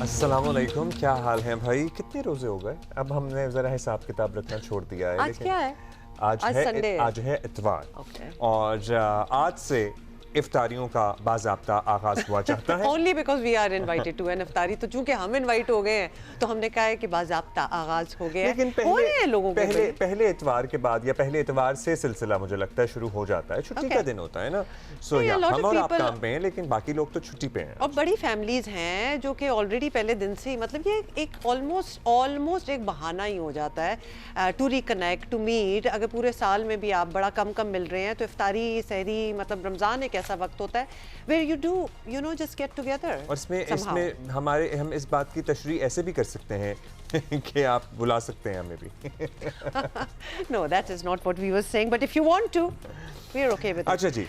अस्सलामुअलैकुम, क्या हाल है भाई? कितने रोजे हो गए? अब हमने जरा हिसाब किताब रखना छोड़ दिया है। आज क्या है? आज है इतवार। Okay. और आज से इफ्तारियों का बाज़ाब्ता आगाज हुआ चाहता है। Only because we are invited to an इफ्तारी, तो चूंकि हम इनवाइट हो गए हैं तो हमने कहा है कि बाज़ाब्ता आगाज हो गया है। लेकिन पहले इतवार के बाद या पहले इतवार से सिलसिला मुझे लगता है शुरू हो जाता है। छुट्टी का दिन होता है ना, सो या हम और आप काम पे हैं, लेकिन बाकी लोग तो छुट्टी पे हैं। और बड़ी फैमिलीज हैं जो कि ऑलरेडी पहले दिन से ही, मतलब ये एक ऑलमोस्ट एक बहाना ही हो जाता है टू रिकनेक्ट, टू मीट। अगर पूरे साल में भी आप बड़ा कम मिल रहे हैं तो इफ्तारी सहरी, मतलब रमज़ान एक ऐसा वक्त होता है where you do, you know, just get together. और इसमें हम इस बात की तशरीह ऐसे भी कर सकते हैं कि आप बुला सकते हैं हमें भी। No, that is not what we were saying, but if you want to, we are okay with it. अच्छा जी,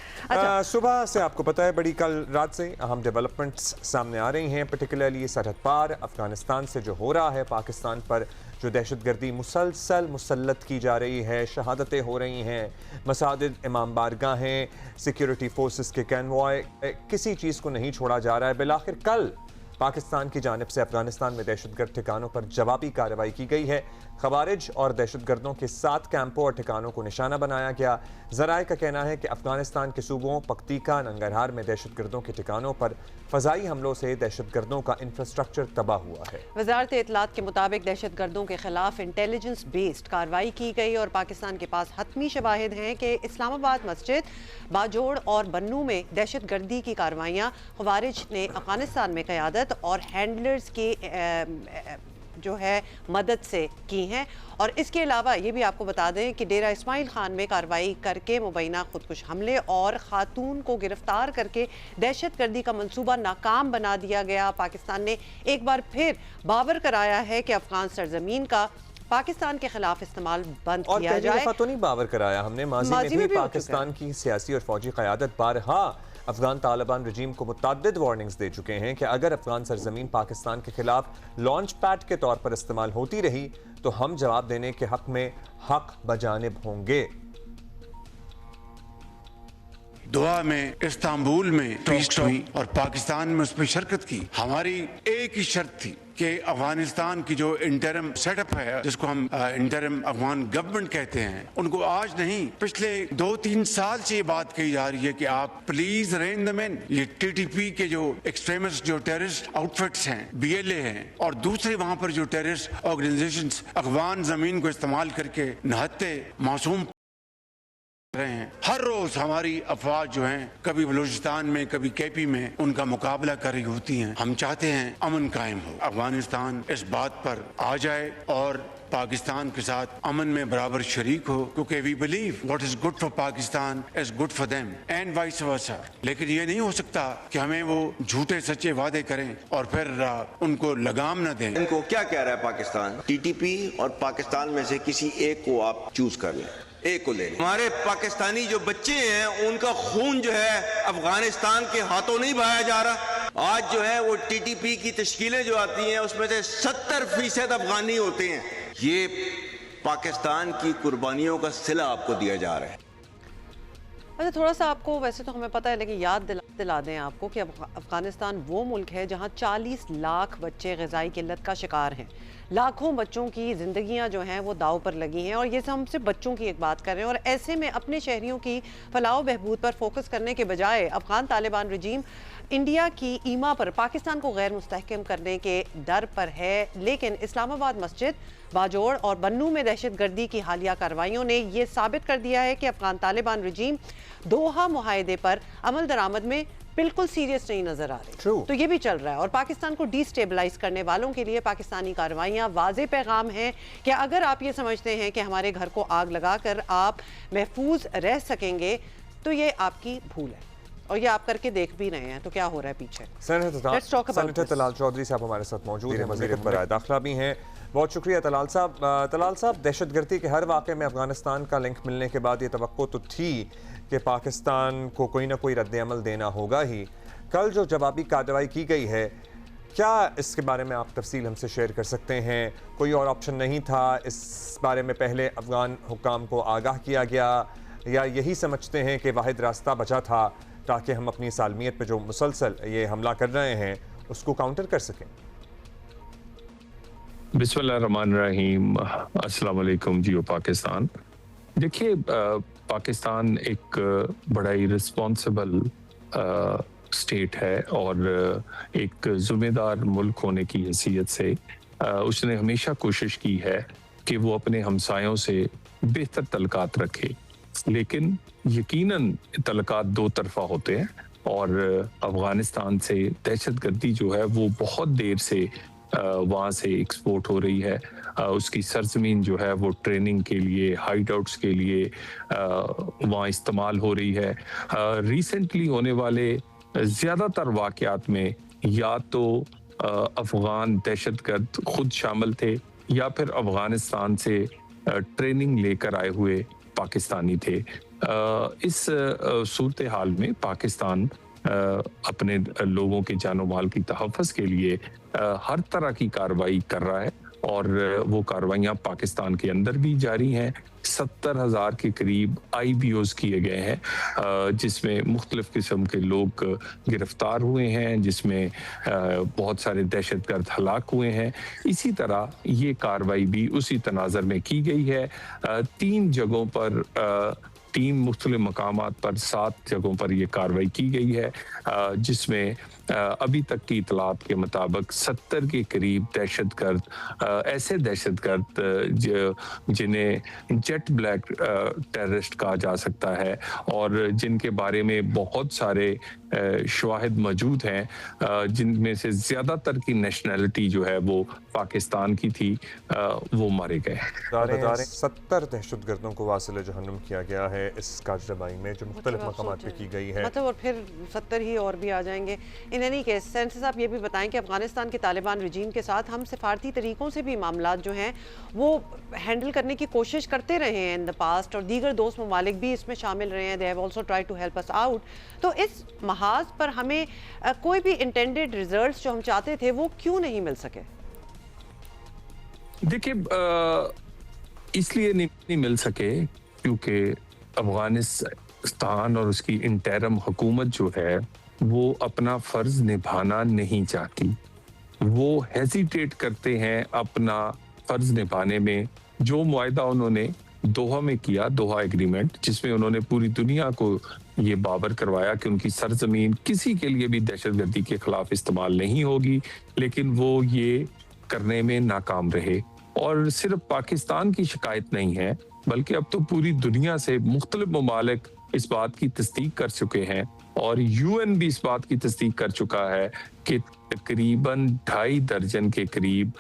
सुबह से आपको पता है बड़ी कल रात से अहम डेवलपमेंट्स सामने आ रही हैं, पर्टिकुलरली सरहद पार अफगानिस्तान से जो हो रहा है, पाकिस्तान पर जो दहशतगर्दी मुसलसल मुसल्लत की जा रही है, शहादतें हो रही हैं, मसाजिद, इमाम बारगाहें, सिक्योरिटी फोर्सेस के कैनवॉय, किसी चीज़ को नहीं छोड़ा जा रहा है। बिलाखिर कल पाकिस्तान की जानिब से अफगानिस्तान में दहशतगर्द ठिकानों पर जवाबी कार्रवाई की गई है। खवारिज और दहशतगर्दों के 7 कैंपों और ठिकानों को निशाना बनाया गया। ज़राए का कहना है कि अफगानिस्तान के सूबों पख्तीका, नंगरहार में दहशतगर्दों के ठिकानों पर फ़ज़ाई हमलों से दहशतगर्दों का इंफ्रास्ट्रक्चर तबाह हुआ है। वज़ारत इत्तलात के मुताबिक दहशतगर्दों के खिलाफ इंटेलिजेंस बेस्ड कार्रवाई की गई और पाकिस्तान के पास हतमी शवाहिद हैं कि इस्लामाबाद मस्जिद, बाजोड़ और बन्नू में दहशतगर्दी की कार्रवाइयाँ खवारिज ने अफगानिस्तान में क़यादत और हैंडलर्स की जो है मदद से की हैं। और इसके अलावा ये भी आपको बता दें कि डेरा इस्माइल खान में कार्रवाई करके मुबैना खुदकुश हमले और ख़ातून को गिरफ्तार करके दहशतगर्दी का मंसूबा नाकाम बना दिया गया। पाकिस्तान ने एक बार फिर बावर कराया है कि अफगान सरजमीन का पाकिस्तान के खिलाफ इस्तेमाल बंद किया जाए। तो नहीं बावर कराया हमने, माजी में भी पाकिस्तान की सियासी और फौजी क़यादत बारहा अफगान तालिबान रजीम को मुतअद्दिद वार्निंग्स दे चुके हैं कि अगर अफगान सरजमीन पाकिस्तान के खिलाफ लॉन्च पैड के तौर पर इस्तेमाल होती रही तो हम जवाब देने के हक में हक बजानिब होंगे। दुआ में इस्तांबुल में टॉक्स हुई और पाकिस्तान में उसमें शिरकत की। हमारी एक ही शर्त थी कि अफगानिस्तान की जो इंटरम सेटअप है, जिसको हम इंटरम अफगान गवर्नमेंट कहते हैं, उनको आज नहीं पिछले 2-3 साल से ये बात कही जा रही है कि आप प्लीज रेन द मैन। ये टीटीपी के जो एक्सट्रीमिस्ट, जो टेररिस्ट आउटफिट्स हैं, बीएलए हैं और दूसरे वहां पर जो टेररिस्ट ऑर्गेनाइजेशंस अफगान जमीन को इस्तेमाल करके नहत्ते मासूम रहे हैं। हर रोज हमारी अफवाज जो हैं, कभी बलूचिस्तान में, कभी केपी में उनका मुकाबला कर रही होती हैं। हम चाहते हैं अमन कायम हो, अफगानिस्तान इस बात पर आ जाए और पाकिस्तान के साथ अमन में बराबर शरीक हो, क्योंकि we believe what is good for Pakistan is good for them and vice versa. लेकिन ये नहीं हो सकता कि हमें वो झूठे सच्चे वादे करें और फिर उनको लगाम न दें। इनको क्या कह रहा है पाकिस्तान? टीटीपी और पाकिस्तान में से किसी एक को आप चूज कर लें, एक को ले लें। हमारे पाकिस्तानी जो बच्चे हैं उनका खून जो है अफगानिस्तान के हाथों नहीं बहाया जा रहा। आज जो है वो टीटीपी की तश्कीलें जो आती हैं उसमें से 70% अफगानी होते हैं। ये पाकिस्तान की कुर्बानियों का सिला आपको दिया जा रहा है। अच्छा, थोड़ा सा आपको, वैसे तो हमें पता है लेकिन याद दिला दें आपको कि अफगानिस्तान वो मुल्क है जहां 40 लाख बच्चे ग़िज़ाई किल्लत का शिकार हैं। लाखों बच्चों की ज़िंदगियां जो हैं वो दाव पर लगी हैं और ये हम सिर्फ बच्चों की एक बात कर रहे हैं। और ऐसे में अपने शहरियों की फलाह बहबूद पर फोकस करने के बजाय अफगान तालिबान रजीम इंडिया की ईमा पर पाकिस्तान को गैर मुस्तहकम करने के डर पर है। लेकिन इस्लामाबाद मस्जिद, बाजोड़ और बन्नू में दहशतगर्दी की हालिया कार्रवाइयों ने यह साबित कर दिया है कि अफगान तालिबान रजीम दोहा मुआहदे पर अमल दरामद में बिल्कुल सीरियस नहीं नजर आ रही। तो ये भी चल रहा है और पाकिस्तान को डिस्टेबलाइज करने वालों के लिए पाकिस्तानी कार्रवाइयाँ वाज़े पैगाम है कि अगर आप ये समझते हैं कि हमारे घर को आग लगाकर आप महफूज रह सकेंगे तो ये आपकी भूल है और ये आप करके देख भी रहे हैं। तो क्या हो रहा है पीछे? सेनेटर तलाल चौधरी साहब हमारे साथ मौजूद हैं, मज़ीद बराए दाखिला भी हैं। बहुत शुक्रिया तलाल साहब। तलाल साहब, दहशतगर्दी के हर वाक़े में अफगानिस्तान का लिंक मिलने के बाद ये तवक्को तो थी कि पाकिस्तान को कोई ना कोई रद्द अमल देना होगा ही। कल जो जवाबी कार्रवाई की गई है, क्या इसके बारे में आप तफसील हमसे शेयर कर सकते हैं? कोई और ऑप्शन नहीं था? इस बारे में पहले अफगान हुक्काम को आगाह किया गया या यही समझते हैं कि वाहिद रास्ता बचा था ताकि हम अपनी सालमियत पे जो मुसलसल ये हमला कर रहे हैं उसको काउंटर कर सकें? बिस्मिल्लाहिर्रहमानिर्रहीम। अस्सलाम वालेकुम जियो पाकिस्तान। देखिए, पाकिस्तान एक बड़ा ही रिस्पॉन्सिबल स्टेट है और एक ज़िम्मेदार मुल्क होने की हैसियत से उसने हमेशा कोशिश की है कि वो अपने हमसायों से बेहतर तल्लुकात रखे। लेकिन यकीनन तल्लुकात दो तरफ़ा होते हैं और अफ़गानिस्तान से दहशतगर्दी जो है वो बहुत देर से वहाँ से एक्सपोर्ट हो रही है। उसकी सरजमीन जो है वो ट्रेनिंग के लिए, हाइड आउट्स के लिए वहाँ इस्तेमाल हो रही है। रिसेंटली होने वाले ज़्यादातर वाक़यात में या तो अफ़गान दहशतगर्द खुद शामिल थे या फिर अफ़गानिस्तान से ट्रेनिंग लेकर आए हुए पाकिस्तानी थे। इस सूरत हाल में पाकिस्तान अपने लोगों के जानो माल की तहफ़्फ़ुज़ के लिए हर तरह की कार्रवाई कर रहा है और वो कार्रवाइयाँ पाकिस्तान के अंदर भी जारी हैं। 70,000 के करीब IBOs किए गए हैं जिसमें मुख्तलिफ़ किस्म के लोग गिरफ्तार हुए हैं, जिसमें बहुत सारे दहशतगर्द हलाक हुए हैं। इसी तरह ये कार्रवाई भी उसी तनाज़र में की गई है। 3 जगहों पर 3 मुख्तलिफ मकामात पर 7 जगहों पर यह कार्रवाई की गई है जिसमें अभी तक की इतलात के मुताबिक 70 के करीब दहशतगर्द, ऐसे दहशतगर्द जिन्हें जेट ब्लैक टेररिस्ट कहा जा सकता है और जिनके बारे में बहुत सारे शवाहिद मौजूद हैं, जिनमें से ज़्यादातर की नेशनैलिटी जो है वो पाकिस्तान की थी, वो मारे गए। 70 दहशतगर्दों को वासिल जहन्नुम किया गया है इस कार्रवाई में जो मुख्तलिफ मकामात पे की गई है। मतलब और फिर 70 ही और भी आ जाएंगे। इन एनी केस सेंस साहब ये भी बताएं कि अफगानिस्तान के तालिबान रजीम के साथ हम सिफारती तरीकों से भी मामलात जो हैं वो हैंडल करने की कोशिश करते रहे हैं इन द पास्ट और दीगर दोस्त ममालिक भी इसमें शामिल रहे हैं। They have also try to help us out. तो इस महाज पर हमें कोई भी इंटेंडेड रिजल्ट्स जो हम चाहते थे वो क्यों नहीं मिल सके? देखिए, इसलिए नहीं मिल सके क्योंकि अफगानिस्तान और उसकी इंटरम हुकूमत जो है वो अपना फर्ज निभाना नहीं चाहती। वो हेजिटेट करते हैं अपना फर्ज निभाने में। जो मुआहदा उन्होंने दोहा में किया, दोहा एग्रीमेंट, जिसमें उन्होंने पूरी दुनिया को ये बावर करवाया कि उनकी सरजमीन किसी के लिए भी दहशतगर्दी के खिलाफ इस्तेमाल नहीं होगी, लेकिन वो ये करने में नाकाम रहे। और सिर्फ पाकिस्तान की शिकायत नहीं है बल्कि अब तो पूरी दुनिया से मुख्तलिफ ममालिक इस बात की तस्दीक कर चुके हैं और UN भी इस बात की तस्दीक कर चुका है कि तकरीबन 2.5 दर्जन के करीब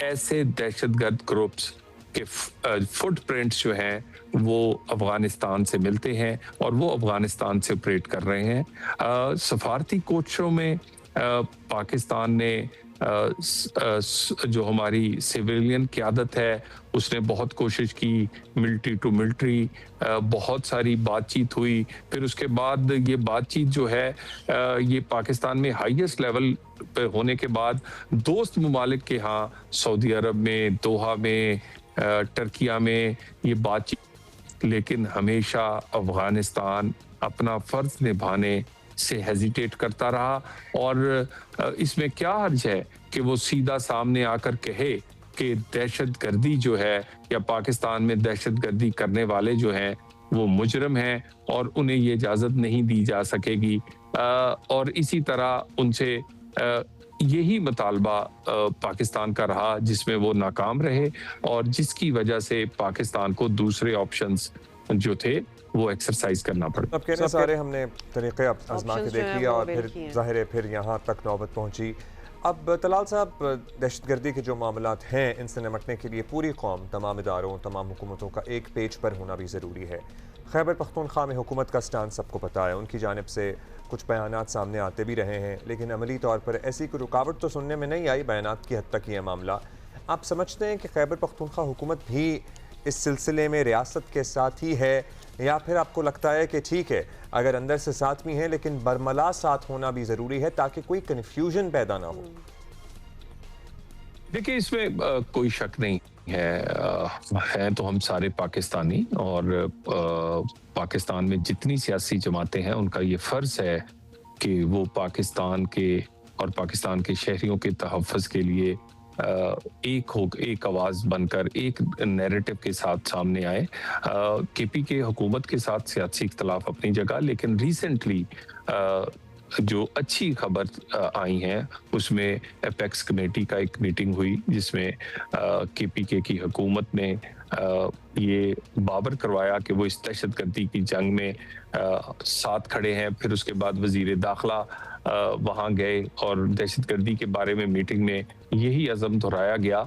ऐसे दहशतगर्द ग्रुप्स के फुटप्रिंट्स जो हैं वो अफगानिस्तान से मिलते हैं और वो अफगानिस्तान से ऑपरेट कर रहे हैं। सफारती कोशिशों में पाकिस्तान ने जो हमारी सिविलियन क़यादत है उसने बहुत कोशिश की, मिलिट्री टू मिलिट्री बहुत सारी बातचीत हुई। फिर उसके बाद ये बातचीत जो है ये पाकिस्तान में हाईएस्ट लेवल पे होने के बाद दोस्त ममालिक के यहाँ, सऊदी अरब में, दोहा में, टर्किया में ये बातचीत, लेकिन हमेशा अफगानिस्तान अपना फ़र्ज निभाने से हेजिटेट करता रहा। और इसमें क्या हर्ज है कि वो सीधा सामने आकर कहे कि दहशतगर्दी जो है या पाकिस्तान में दहशतगर्दी करने वाले जो हैं वो मुजरम हैं और उन्हें ये इजाज़त नहीं दी जा सकेगी। और इसी तरह उनसे यही मुतालबा पाकिस्तान का रहा जिसमें वो नाकाम रहे और जिसकी वजह से पाकिस्तान को दूसरे ऑप्शंस जो थे वो एक्सरसाइज करना पड़ा। अब कहने सारे हमने तरीके आजमा के देख लिया और फिर जाहिर है फिर यहाँ तक नौबत पहुँची। अब तलाल साहब, दहशतगर्दी के जो मामलात हैं इनसे निपटने के लिए पूरी कौम, तमाम इदारों, तमाम हुकूमतों का एक पेज पर होना भी ज़रूरी है। खैबर पख्तूनख्वा में हुकूमत का स्टांस सबको पता है, उनकी जानिब से कुछ बयानात सामने आते भी रहे हैं, लेकिन अमली तौर पर ऐसी कोई रुकावट तो सुनने में नहीं आई। बयानात की हद तक ये मामला, आप समझते हैं कि खैबर पख्तूनख्वा हुकूमत भी इस सिलसिले में रियासत के साथ ही है या फिर आपको लगता है कि ठीक है अगर अंदर से साथ भी हैं लेकिन बरमला साथ होना भी ज़रूरी है ताकि कोई कन्फ्यूजन पैदा ना हो? देखिए, इसमें कोई शक नहीं है तो हम सारे पाकिस्तानी और पाकिस्तान में जितनी सियासी जमातें हैं उनका ये फ़र्ज़ है कि वो पाकिस्तान के और पाकिस्तान के शहरियों के तहफ़्फ़ुज़ के लिए एक आवाज बनकर एक नैरेटिव के साथ सामने आए। केपी के हुकूमत के साथ सियासी इख्तलाफ अपनी जगह, लेकिन रिसेंटली जो अच्छी खबर आई हैं उसमें एपेक्स कमेटी का एक मीटिंग हुई जिसमें केपीके की हुकूमत ने ये बाबर करवाया कि वो इस दहशतगर्दी की जंग में साथ खड़े हैं। फिर उसके बाद वजीर दाखिला वहाँ गए और दहशतगर्दी के बारे में मीटिंग में यही अज़म दोहराया गया।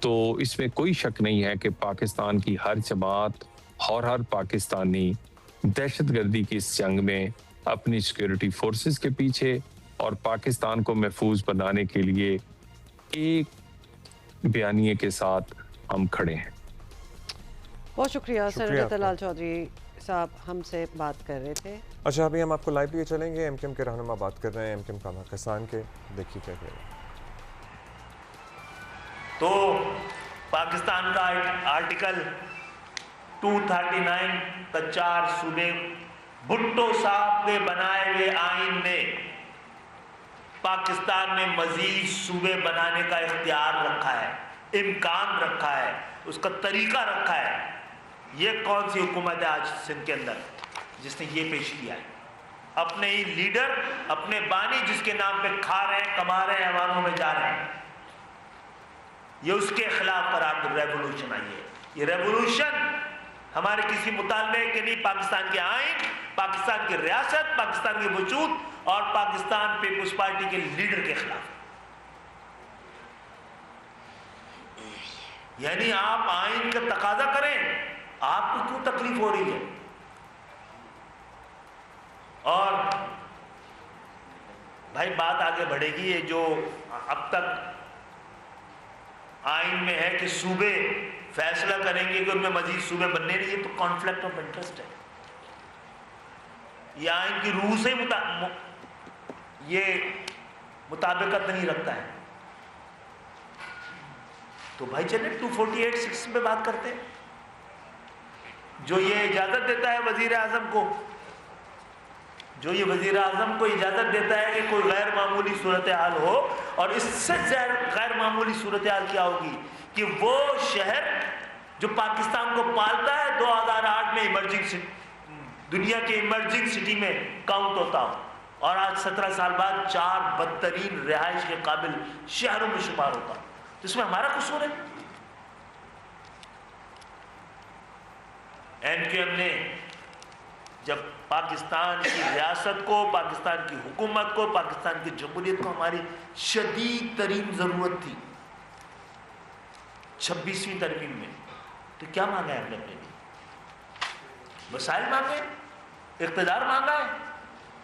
तो इसमें कोई शक नहीं है कि पाकिस्तान की हर जमात और हर पाकिस्तानी दहशतगर्दी की इस जंग में अपनी सिक्योरिटी फोर्सेस के पीछे और पाकिस्तान को महफूज बनाने के लिए एक बयानिए के साथ हम खड़े हैं। बहुत शुक्रिया सेनेटर तलाल चौधरी साहब हमसे बात कर रहे थे। अच्छा, अभी हम आपको लाइव लिए चलेंगे। एमकेएम के रहनुमा बात कर रहे हैं, एमकेएम का किसान के, देखिए क्या कह रहे हैं। तो पाकिस्तान का आर्टिकल 239 का 4 सूबे भुट्टो साहब के बनाए हुए आइन ने पाकिस्तान में मजीद सूबे बनाने का इख्तियार रखा है, इम्कान रखा है, उसका तरीका रखा है। ये कौन सी हुकूमत है आज सिंध के अंदर जिसने ये पेश किया है? अपने ही लीडर, अपने बानी जिसके नाम पे खा रहे हैं, कमा रहे हैं, अवामों में जा रहे हैं, ये उसके खिलाफ करार रेवोल्यूशन आई है। ये रेवोल्यूशन हमारे किसी मुतालबे के नहीं, पाकिस्तान के आइन, पाकिस्तान की रियासत, पाकिस्तान के वजूद और पाकिस्तान पीपुल्स पार्टी के लीडर के खिलाफ। यानी आप आइन का तकाजा करें, आपको क्यों तकलीफ हो रही है? और भाई बात आगे बढ़ेगी। ये जो अब तक आइन में है कि सूबे फैसला करेंगे कि उनमें मजीद सूबे बनने नहीं, ये तो कॉन्फ्लिक्ट ऑफ इंटरेस्ट है। ये आइन की रूह से ये मुताबिकत नहीं रखता है। तो भाई चले 248(6) पे बात करते हैं, जो ये इजाजत देता है वजीर आजम को, जो ये वजीर आजम को इजाजत देता है कि कोई गैर मामूली सूरत हाल हो। और इससे गैर मामूली सूरत हाल क्या होगी कि वो शहर जो पाकिस्तान को पालता है 2008 में इमर्जिंग सिटी, दुनिया के इमर्जिंग सिटी में काउंट होता हो, और आज 17 साल बाद 4 बदतरीन रिहाइश के काबिल शहरों में शुमार होता। तो इसमें हमारा कसूर है? एमकेएम ने जब पाकिस्तान की रियासत को, पाकिस्तान की हुकूमत को, पाकिस्तान की जमहूरियत को हमारी शदीद तरीन जरूरत थी 26वीं तरमीम में, तो क्या मांगा है हमने अपने लिए? वसाइल मांगे, इख्तिदार मांगा है,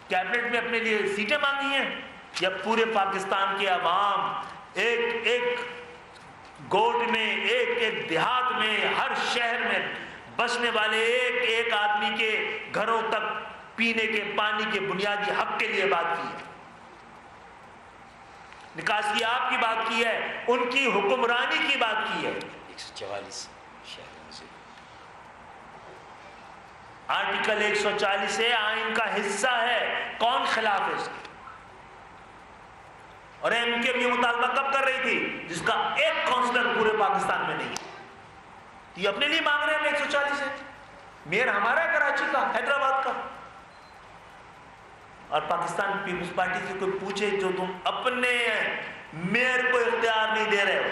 कैबिनेट में अपने लिए सीटें मांगी हैं, या पूरे पाकिस्तान के अवाम एक एक गोट में, एक एक देहात में, हर शहर में बसने वाले एक एक आदमी के घरों तक पीने के पानी के बुनियादी हक के लिए बात की है? निकासी आपकी बात की है, उनकी हुक्मरानी की बात की है। 144 आर्टिकल 140 है, आइन का हिस्सा है, कौन खिलाफ है इसके? और एमकेएम ये मुतालबा कब कर रही थी जिसका एक काउंसलर पूरे पाकिस्तान में नहीं है? ये अपने लिए मांग रहे हैं 140 है। मेयर हमारा है कराची का, हैदराबाद का, और पाकिस्तान पीपुल्स पार्टी से कोई पूछे जो तुम अपने मेयर को इख्तियार नहीं दे रहे हो।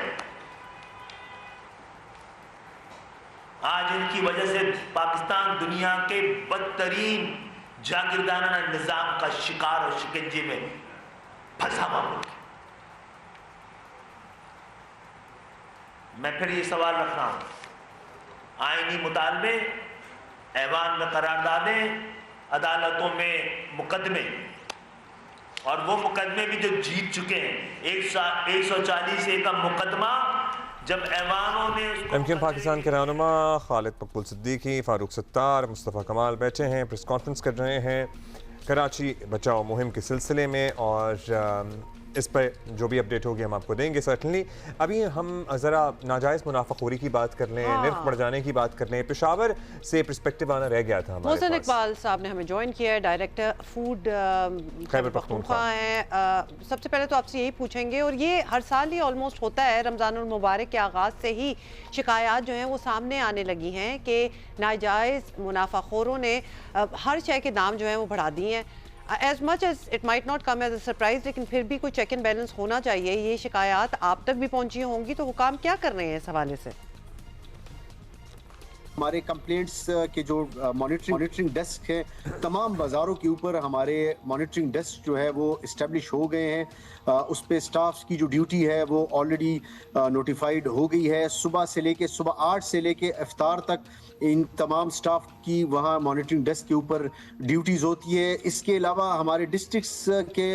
आज इनकी वजह से पाकिस्तान दुनिया के बदतरीन जागीरदाराना निजाम का शिकार और शिकंजे में फंसा हुआ मुल्क है। मैं फिर ये सवाल रख रहा हूं, आईनी मुतालबे, ऐवान में करारदादें, अदालतों में मुकदमे, और वो मुकदमे भी जो जीत चुके हैं, 140 का मुकदमा जब ऐवानों ने एमकेएम पाकिस्तान के रहनुमा खालिद मकबूल सिद्दीकी, फारूक सत्तार, मुस्तफ़ा कमाल बैठे हैं, प्रेस कॉन्फ्रेंस कर रहे हैं कराची बचाओ मुहिम के सिलसिले में। और इस पर जो भी अपडेट होगी हम आपको देंगे सर्टनली। अभी हम ज़रा नाजायज़ मुनाफाखोरी की बात कर लें, निर्ख बढ़ जाने की बात कर लें। पेशावर से पर्सपेक्टिव आना रह गया था हमारे मोहसिन पास। इकबाल साहब ने हमें ज्वाइन किया है, डायरेक्टर फूड खैबर पख्तूनख्वा हैं। सबसे पहले तो आपसे यही पूछेंगे, और ये हर साल ही ऑलमोस्ट होता है, रमज़ानुल मुबारक के आगाज़ से ही शिकायत जो हैं वो सामने आने लगी हैं कि नाजायज़ मुनाफाखोरों ने हर शय के दाम जो हैं वो बढ़ा दिए हैं। As much as it might not come as a surprise, लेकिन फिर भी कोई चेक एंड बैलेंस होना चाहिए। ये शिकायत आप तक भी पहुंची होंगी, तो हुकाम क्या कर रहे हैं इस हवाले से? हमारे कंप्लेंट्स के जो मॉनिटरिंग डेस्क है, तमाम बाज़ारों के ऊपर हमारे मॉनिटरिंग डेस्क जो है वो इस्टेब्लिश हो गए हैं। उस पे स्टाफ्स की जो ड्यूटी है वो ऑलरेडी नोटिफाइड हो गई है। सुबह 8 से लेके इफ्तार तक इन तमाम स्टाफ की वहाँ मॉनिटरिंग डेस्क के ऊपर ड्यूटीज़ होती है। इसके अलावा हमारे डिस्ट्रिक्ट्स के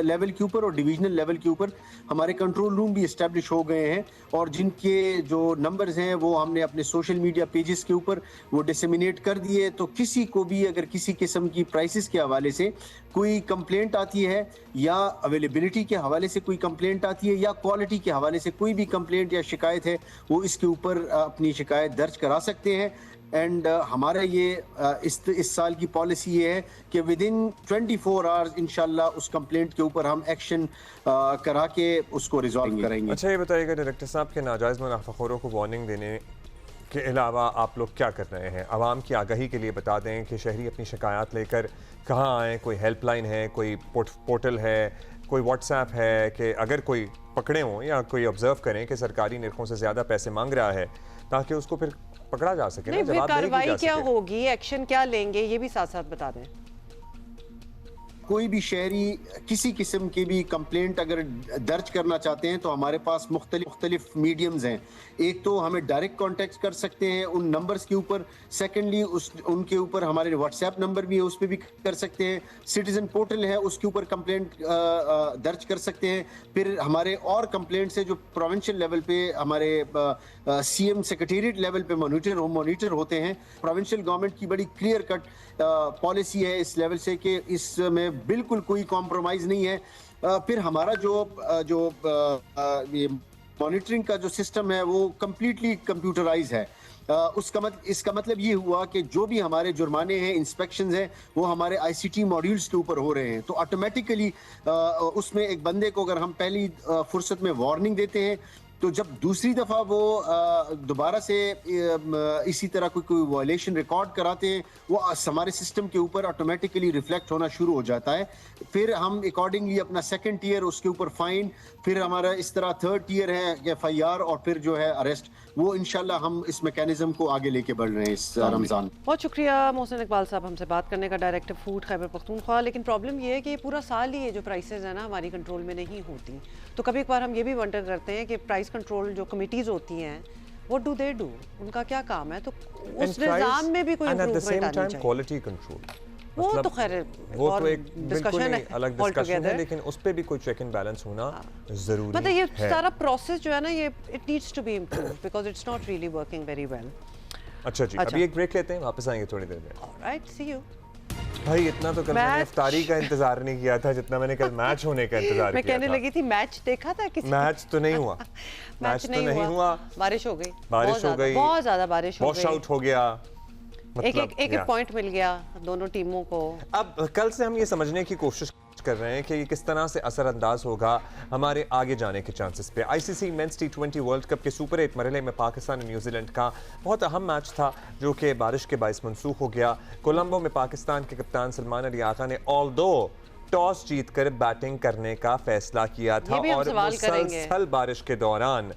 लेवल के ऊपर और डिवीजनल लेवल के ऊपर हमारे कंट्रोल रूम भी इस्टेब्लिश हो गए हैं, और जिनके जो नंबर्स हैं वो हमने अपने सोशल मीडिया पेजेस के ऊपर वो डिसेमिनेट कर दिए। तो किसी को भी अगर किसी किस्म की प्राइसेस के हवाले से कोई कंप्लेंट आती है, या अवेलेबिलिटी के हवाले से कोई कंप्लेंट आती है, या क्वालिटी के हवाले से कोई भी कंप्लेंट या शिकायत है, वो इसके ऊपर अपनी शिकायत दर्ज करा सकते हैं। एंड हमारा ये इस साल की पॉलिसी ये है कि विद इन 24 आवर्स इंशाल्लाह उस कंप्लेंट के ऊपर हम एक्शन करा के उसको रिजॉल्व करेंगे। अच्छा, ये बताइएगा डायरेक्टर साहब के नाजायज़ मुनाफाखोरों को वार्निंग देने के अलावा आप लोग क्या कर रहे हैं? आवाम की आगाही के लिए बता दें कि शहरी अपनी शिकायत लेकर कहाँ आएँ। कोई हेल्पलाइन है, कोई पोर्टल है, कोई व्हाट्सएप है, कि अगर कोई पकड़े हों या कोई ऑब्जर्व करें कि सरकारी निर्खों से ज़्यादा पैसे मांग रहा है, ताकि उसको फिर पकड़ा जा सके। नहीं, फिर कार्रवाई क्या होगी, एक्शन क्या लेंगे, ये भी साथ साथ बता दें। कोई भी शहरी किसी किस्म की भी कंप्लेंट अगर दर्ज करना चाहते हैं तो हमारे पास मुख्तलिफ मीडियम्स हैं। एक तो हमें डायरेक्ट कांटेक्ट कर सकते हैं उन नंबर्स के ऊपर, सेकेंडली उनके ऊपर हमारे व्हाट्सएप नंबर भी है, उस पर भी कर सकते हैं। सिटीजन पोर्टल है, उसके ऊपर कंप्लेंट दर्ज कर सकते हैं। फिर हमारे और कंप्लेंट्स है जो प्रोविंशियल लेवल पे हमारे सीएम सेक्रेटेरिएट लेवल पे मॉनिटर होते हैं। प्रोविंशियल गवर्नमेंट की बड़ी क्लियर कट पॉलिसी है इस लेवल से कि इसमें बिल्कुल कोई कॉम्प्रोमाइज़ नहीं है। फिर हमारा जो ये मॉनिटरिंग का जो सिस्टम है वो कम्प्लीटली कंप्यूटराइज है। इसका मतलब ये हुआ कि जो भी हमारे जुर्माने हैं, इंस्पेक्शंस हैं, वो हमारे आईसीटी मॉड्यूल्स के ऊपर हो रहे हैं। तो ऑटोमेटिकली उसमें एक बंदे को अगर हम पहली फुर्सत में वार्निंग देते हैं, तो जब दूसरी दफ़ा वो दोबारा से इसी तरह कोई वायलेशन रिकॉर्ड कराते हैं, वो हमारे सिस्टम के ऊपर ऑटोमेटिकली रिफ्लेक्ट होना शुरू हो जाता है। फिर हम अकॉर्डिंगली अपना सेकंड टियर, उसके ऊपर फाइन, फिर हमारा इस तरह थर्ड टियर है FIR, और फिर जो है अरेस्ट। वो इंशाल्लाह हम इस मैकेनिज्म को आगे लेके बढ़ रहे हैं इस रमज़ान। बहुत शुक्रिया मोहसिन इकबाल साहब हमसे बात करने का, डायरेक्टर फूड खैबर पख्तूनख्वा। लेकिन प्रॉब्लम ये है कि पूरा साल ही ये जो प्राइसेस है ना हमारी कंट्रोल में नहीं होती। तो कभी कभार हम ये भी वंडर करते हैं कि प्राइस कंट्रोल जो कमिटीज़ होती हैं, व्हाट डू दे डू, उनका क्या काम है? तो उस निज़ाम में भी कोई इम्प्रूवमेंट आनी चाहिए। क्वालिटी कंट्रोल, वो तो खैर वो तो एक डिस्कशन है, अलग डिस्कशन है, लेकिन उस पे भी कोई चेक एंड बैलेंस होना जरूरी है। मतलब ये सारा प्रोसेस जो है ना, ये it needs to be improved because it's not really working very well. अच्छा जी, अभी एक ब्रेक लेते हैं, वापस आएंगे थोड़ी देर में। Alright, see you. भाई इतना तो कल मैंने इफ्तारी का इंतजार नहीं किया था जितना मैंने कल मैच होने का इंतजार किया था। मैं कहने लगी थी मैच देखा था किसी? मैच तो नहीं हुआ। मैच तो नहीं हुआ। बारिश हो गई, बहुत ज्यादा बारिश हो गई, वॉश आउट हो गया, मतलब एक पॉइंट मिल गया दोनों टीमों को। अब कल से हम ये समझने की कोशिश कर रहे हैं कि ये किस तरह से असरअंदाज होगा हमारे आगे जाने के चांसेस पे। ICC men's T20 World cup के सुपर 8 मरहले में पाकिस्तान और न्यूजीलैंड का बहुत अहम मैच था, जो कि बारिश के बायस मनसूख हो गया। कोलंबो में पाकिस्तान के कप्तान सलमान अली आका ने ऑल्दो टॉस जीतकर बैटिंग करने का फैसला किया था, और मुसलसल बारिश के दौरान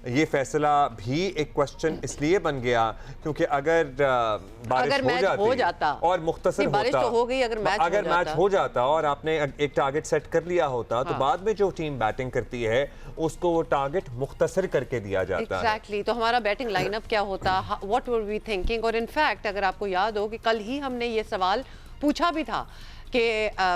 ये फैसला भी एक क्वेश्चन इसलिए बन गया क्योंकि अगर बारिश हो जाता और मुख्तसर होता, तो हो गई, अगर मैच हो जाता और आपने एक टारगेट सेट कर लिया होता, तो बाद में जो टीम बैटिंग करती है उसको वो टारगेट मुख्तसर करके दिया जाता है। एग्जैक्टली, तो हमारा बैटिंग लाइनअप क्या होता, व्हाट वर वी थिंकिंग। और इनफैक्ट अगर आपको याद हो कि कल ही हमने ये सवाल पूछा भी था कि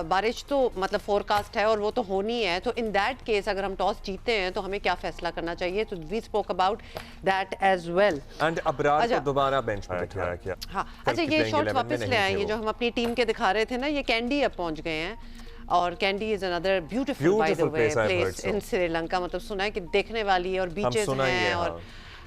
बारिश तो मतलब फोरकास्ट है और वो तो होनी है, तो इन दैट केस अगर हम टॉस जीतते हैं तो हमें क्या फैसला करना चाहिए। तो we spoke about that as well. And Abrar को दोबारा बेंच पे बिठाया गया। हाँ, अच्छा, ये शॉट्स वापस ले आएंगे जो हम अपनी टीम के दिखा रहे थे ना, ये कैंडी अब पहुंच गए हैं। और candy is another beautiful by the Beautiful way place, I've heard place so. इन श्रीलंका, मतलब सुना है कि देखने वाली है और बीचेस सुना ही हैं है, और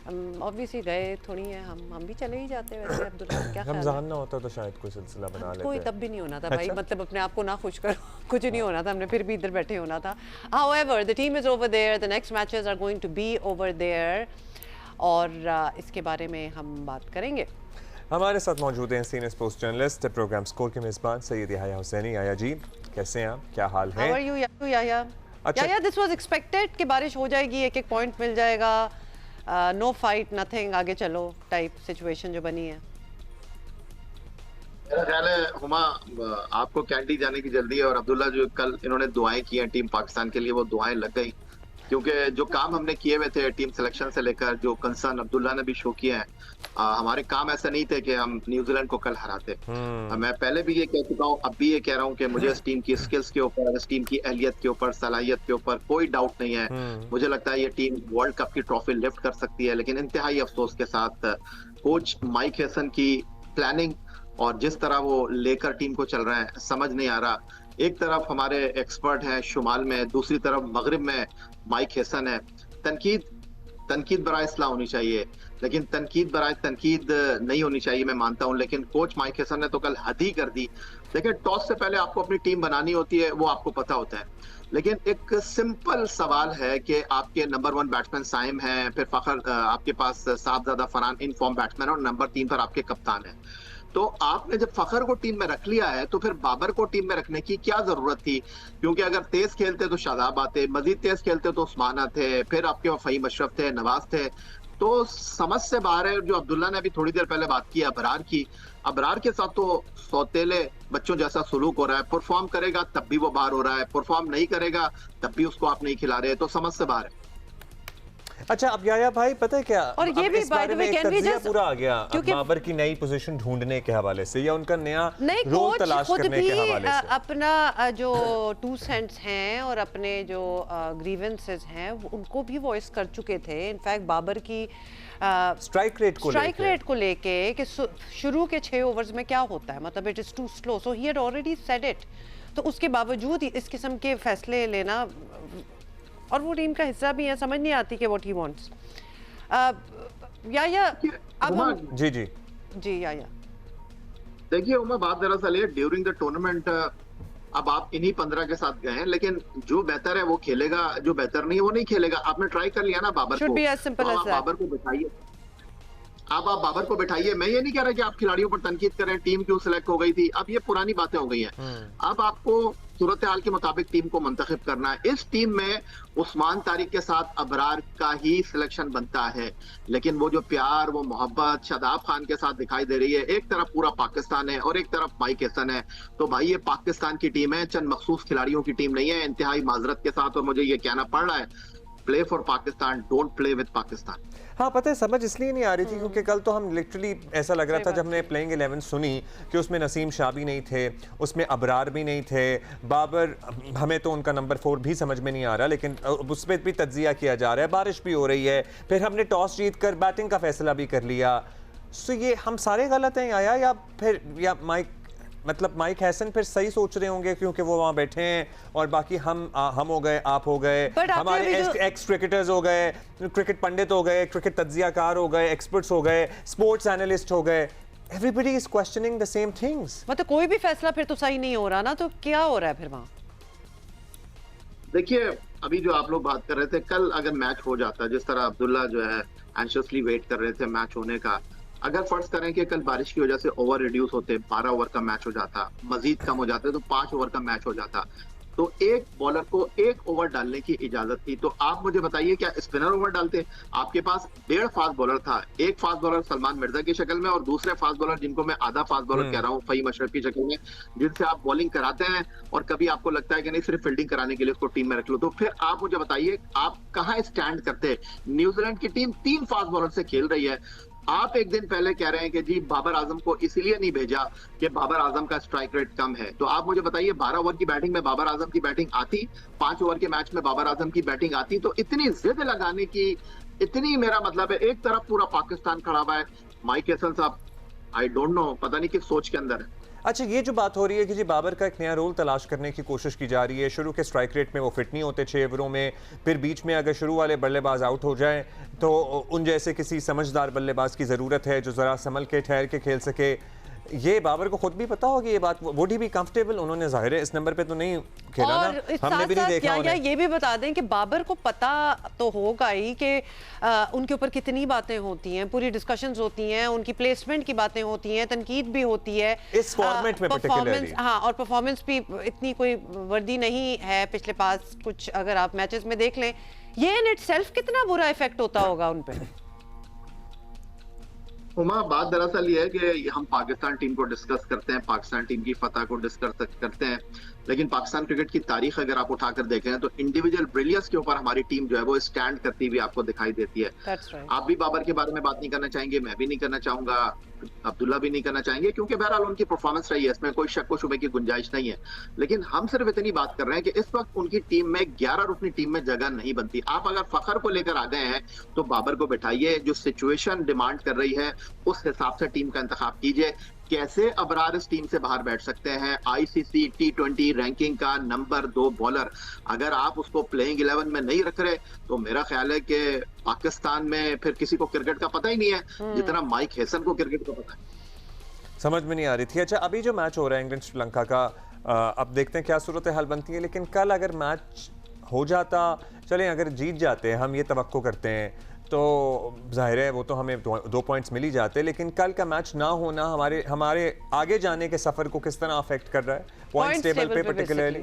ऑब्वियसली गए थोड़ी हैं, हम भी चले ही जाते हैं वैसे। अब्दुल्ला क्या ख्याल है? रमजान ना होता तो शायद कोई सिलसिला बना लेते। कोई तब भी नहीं होना था भाई, अच्छा? मतलब अपने आप को ना खुश करो, कुछ नहीं होना था, हमने फिर भी इधर बैठे होना था। However, the team is over there, the next matches are going to be over there, और इसके बारे में हम बात करेंगे। हमारे साथ मौजूद हैं senior sports journalist, programme score के मेजबान सैयद याह्या हुसैनी। याह्या जी कैसे हैं आप, क्या हाल है? How are you, Yahya? अच्छा। याह्या, this was expected कि बारिश हो जाएगी, एक एक पॉइंट मिल जाएगा, नो फाइट नथिंग, आगे चलो टाइप सिचुएशन जो बनी है। मेरा ख्याल है हुमा, आपको कैंडी जाने की जल्दी है, और अब्दुल्ला जो कल इन्होंने दुआएं की हैं टीम पाकिस्तान के लिए, वो दुआएं लग गई, क्योंकि जो काम हमने किए हुए थे टीम सिलेक्शन से लेकर, जो कंसर्न अब्दुल्ला ने भी शो किया है, हमारे काम ऐसे नहीं थे कि हम न्यूजीलैंड को कल हराते। मैं पहले भी ये कह चुका हूँ, अब भी ये कह रहा हूँ कि मुझे इस टीम की स्किल्स के ऊपर, इस टीम की अहलियत के ऊपर, सलाहियत के ऊपर कोई डाउट नहीं है। मुझे लगता है ये टीम वर्ल्ड कप की ट्रॉफी लिफ्ट कर सकती है, लेकिन इंतहाई अफसोस के साथ कोच माइक हैसन की प्लानिंग और जिस तरह वो लेकर टीम को चल रहे हैं समझ नहीं आ रहा। एक तरफ हमारे एक्सपर्ट हैं शुमाल में, दूसरी तरफ मगरिब में माइक हैसन है। तनकीद बराए इस्लाह होनी चाहिए, लेकिन तनकीद बराए तनकीद नहीं होनी चाहिए, मैं मानता हूं, लेकिन कोच माइक हैसन ने तो कल हद ही कर दी। देखिए, टॉस से पहले आपको अपनी टीम बनानी होती है, वो आपको पता होता है, लेकिन एक सिंपल सवाल है कि आपके नंबर 1 बैट्समैन साइम हैं, फिर फखर आपके पास साहबजादा फरहान इन फॉर्म बैट्समैन, और नंबर 3 पर आपके कप्तान है। तो आपने जब फखर को टीम में रख लिया है तो फिर बाबर को टीम में रखने की क्या जरूरत थी? क्योंकि अगर तेज खेलते तो शादाब आते, मजीद तेज खेलते तो उस्मान थे, फिर आपके वहाँ फहीम अशरफ थे, नवाज थे। तो समझ से बाहर है। जो अब्दुल्ला ने अभी थोड़ी देर पहले बात की अबरार की, अबरार के साथ तो सौतेले बच्चों जैसा सुलूक हो रहा है। परफॉर्म करेगा तब भी वो बाहर हो रहा है, परफॉर्म नहीं करेगा तब भी उसको आप नहीं खिला रहे, तो समझ से बाहर है। अच्छा, अब याया भाई पता है क्या, और ये भी इस बारे में एक तज्जिया पूरा आ गया बाबर की नई पोजीशन ढूंढने के हवाले से, या उनका नया रोल तलाश करने के हवाले से। अपना जो 2 सेंट्स हैं और अपने जो ग्रीवेंसेस हैं उनको भी वॉइस कर चुके थे। इनफैक्ट बाबर की स्ट्राइक रेट को लेके कि शुरू के 6 ओवर्स में क्या होता है, मतलब it is too slow, so he had already said it. तो उसके बावजूद इस किस्म के फैसले लेना, और वो टीम का हिस्सा भी है, समझ नहीं आती कि व्हाट ही वांट्स। या अब हम जी या देखिए उमा, बात दरअसल ये ड्यूरिंग द टूर्नामेंट अब आप इन्हीं 15 के साथ गए हैं, लेकिन जो बेहतर है वो खेलेगा, जो बेहतर नहीं है वो नहीं खेलेगा। आपने ट्राई कर लिया ना बाबर को, बाबर को बिठाइए, आप बाबर को बैठाइए। मैं ये नहीं कह रहा कि आप खिलाड़ियों पर तनकीद करें, टीम क्यों सिलेक्ट हो गई थी, अब ये पुरानी बातें हो गई हैं। अब आपको सूरत हाल के मुताबिक टीम को मुंतखब करना है। इस टीम में उस्मान तारिक के साथ अबरार का ही सिलेक्शन बनता है, लेकिन वो जो प्यार, वो मोहब्बत शादाब खान के साथ दिखाई दे रही है। एक तरफ पूरा पाकिस्तान है और एक तरफ माइक हैसन है, तो भाई ये पाकिस्तान की टीम है, चंद मखसूस खिलाड़ियों की टीम नहीं है। इंतहाई माजरत के साथ, और मुझे ये कहना पड़ रहा है, play for Pakistan, don't play with Pakistan. हाँ, पता है समझ इसलिए नहीं आ रही थी क्योंकि कल तो हम लिटरली ऐसा लग रहा था जब हमने प्लेइंग 11 सुनी कि उसमें नसीम शाह भी नहीं थे, उसमें अबरार भी नहीं थे, बाबर हमें तो उनका नंबर 4 भी समझ में नहीं आ रहा, लेकिन उस पर भी तज्जिया किया जा रहा है। बारिश भी हो रही है, फिर हमने टॉस जीत कर बैटिंग का फैसला भी कर लिया। सो ये हम सारे गलत हैं या फिर माइक हैसन फिर सही सोच रहे होंगे क्योंकि वो वहाँ बैठे हैं, और बाकी हम हो गए, आप हो गए, हमारे एक्स क्रिकेटर्स हो गए, क्रिकेट पंडित हो गए, क्रिकेट तज्जियाकार हो गए, एक्सपर्ट्स हो गए, स्पोर्ट्स एनालिस्ट हो गए, everybody is questioning the same things. मतलब कोई भी फैसला फिर तो सही नहीं हो रहा ना, तो क्या हो रहा है फिर वहाँ? देखिए, अभी जो आप लोग बात कर रहे थे, कल अगर मैच हो जाता, जिस तरह अब्दुल्ला जो है एंशियसली वेट कर रहे थे मैच होने का, अगर फर्ज करें कि कल बारिश की वजह से ओवर रिड्यूस होते, 12 ओवर का मैच हो जाता, मजीद कम हो जाते तो 5 ओवर का मैच हो जाता, तो एक बॉलर को 1 ओवर डालने की इजाजत थी। तो आप मुझे बताइए, क्या स्पिनर ओवर डालते? आपके पास 1.5 फास्ट बॉलर था, एक फास्ट बॉलर सलमान मिर्जा की शक्ल में और दूसरे फास्ट बॉलर जिनको मैं आधा फास्ट बॉलर कह रहा हूँ फहीम अशरफ की शक्ल में, जिनसे आप बॉलिंग कराते हैं और कभी आपको लगता है कि नहीं सिर्फ फील्डिंग कराने के लिए उसको टीम में रख लो। तो फिर आप मुझे बताइए, आप कहाँ स्टैंड करते? न्यूजीलैंड की टीम 3 फास्ट बॉलर से खेल रही है। आप एक दिन पहले कह रहे हैं कि जी बाबर आजम को इसलिए नहीं भेजा कि बाबर आजम का स्ट्राइक रेट कम है। तो आप मुझे बताइए, 12 ओवर की बैटिंग में बाबर आजम की बैटिंग आती, 5 ओवर के मैच में बाबर आजम की बैटिंग आती, तो इतनी जिद लगाने की, इतनी, मेरा मतलब है, एक तरफ पूरा पाकिस्तान खड़ा हुआ है, माइक हैसन साहब आई डोंट नो, पता नहीं किस सोच के अंदर है। अच्छा, ये जो बात हो रही है कि जी बाबर का एक नया रोल तलाश करने की कोशिश की जा रही है, शुरू के स्ट्राइक रेट में वो फिट नहीं होते 6 ओवरों में, फिर बीच में अगर शुरू वाले बल्लेबाज आउट हो जाएं तो उन जैसे किसी समझदार बल्लेबाज की ज़रूरत है जो ज़रा संभल के ठहर के खेल सके। ये बाबर को खुद भी पता होगी ये बात, वुड ही बी कंफर्टेबल? उन्होंने जाहिर है इस नंबर पे तो नहीं खेला और ना, हमने भी नहीं देखा उन्हें। ये भी बता दें कि बाबर को पता तो होगा ही कि उनके ऊपर कितनी बातें होती हैं, पूरी डिस्कशंस होती हैं, उनकी प्लेसमेंट की बातें होती हैं, तनकीद भी होती है इस फॉर्मेट में परफॉर्मेंस। हाँ, और परफॉर्मेंस भी इतनी कोई वर्दी नहीं है पिछले पास कुछ, अगर आप मैचेस में देख लें, ये इन इटसेल्फ कितना बुरा इफेक्ट होता होगा उन पे। उमा, बात दरअसल ये है कि हम पाकिस्तान टीम को डिस्कस करते हैं, पाकिस्तान टीम की फतह को डिस्कस करते हैं, लेकिन पाकिस्तान क्रिकेट की तारीख अगर आप उठाकर देखें तो इंडिविजुअल ब्रिलियंस के ऊपर हमारी टीम जो है वो स्टैंड करती हुई आपको दिखाई देती है। right. आप भी बाबर के बारे में बात नहीं करना चाहेंगे, मैं भी नहीं करना चाहूंगा, अब्दुल्ला भी नहीं करना चाहेंगे, क्योंकि बहरहाल उनकी परफॉर्मेंस रही है, इसमें कोई शक व शुबे की गुंजाइश नहीं है। लेकिन हम सिर्फ इतनी बात कर रहे हैं कि इस वक्त उनकी टीम में 11 रुकनी टीम में जगह नहीं बनती। आप अगर फखर को लेकर आ गए हैं तो बाबर को बैठाइए, जो सिचुएशन डिमांड कर रही है उस हिसाब से टीम का इंतखाब कीजिए। कैसे अबरार इस टीम से बाहर बैठ सकते हैं? आईसीसी T20 रैंकिंग का नंबर 2 बॉलर, अगर आप उसको प्लेइंग 11 में नहीं रख रहे तो मेरा ख्याल है कि पाकिस्तान में फिर किसी को क्रिकेट का पता ही नहीं है जितना माइक हेसन को क्रिकेट का पता है। समझ में नहीं आ रही थी। अच्छा, अभी जो मैच हो रहा है इंग्लैंड श्रीलंका का, अब देखते हैं क्या सूरत हाल बनती है, लेकिन कल अगर मैच हो जाता, चलें अगर जीत जाते हैं, हम ये तवक्को करते हैं, तो जाहिर है वो तो हमें 2 पॉइंट्स मिल ही जाते, लेकिन कल का मैच ना होना हमारे आगे जाने के सफर को किस तरह अफेक्ट कर रहा है पॉइंट्स टेबल पे पर्टिकुलरली?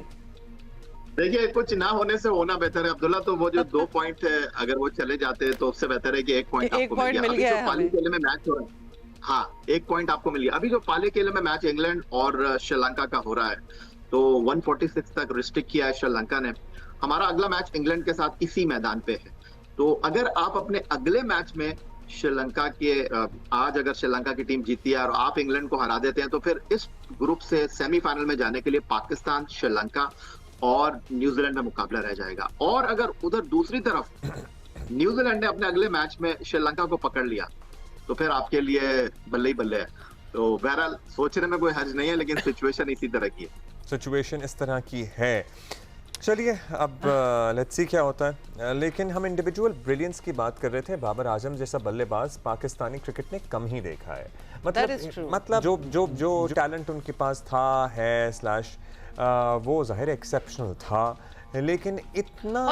देखिए, कुछ ना होने से होना बेहतर है अब्दुल्ला, तो वो जो 2 पॉइंट है अगर वो चले जाते हैं तो उससे बेहतर है कि 1 पॉइंट आपको मिल गया। अभी जो पाली केले में मैच हो रहा है, हाँ 1 पॉइंट आपको मिल गया। अभी जो पाली केले में मैच इंग्लैंड और श्रीलंका का हो रहा है, तो 146 तक रिस्ट्रिक्ट किया है श्रीलंका ने। हमारा अगला मैच इंग्लैंड के साथ इसी मैदान पे है, तो अगर आप अपने अगले मैच में श्रीलंका के आज अगर श्रीलंका की टीम जीती है और आप इंग्लैंड को हरा देते हैं तो फिर इस ग्रुप से सेमीफाइनल में जाने के लिए पाकिस्तान, श्रीलंका और न्यूजीलैंड में मुकाबला रह जाएगा। और अगर उधर दूसरी तरफ न्यूजीलैंड ने अपने अगले मैच में श्रीलंका को पकड़ लिया तो फिर आपके लिए बल्ले ही बल्ले है। तो बहरहाल सोचने में कोई हर्ज नहीं है, लेकिन सिचुएशन इसी तरह की है। सिचुएशन इस तरह की है। चलिए अब लेट्स सी क्या होता है। लेकिन हम इंडिविजुअल ब्रिलियंस की बात कर रहे थे, बाबर आजम जैसा बल्लेबाज पाकिस्तानी क्रिकेट ने कम ही देखा है। मतलब जो टैलेंट उनके पास था है स्लैश वो ज़ाहिर एक्सेप्शनल था, लेकिन इतना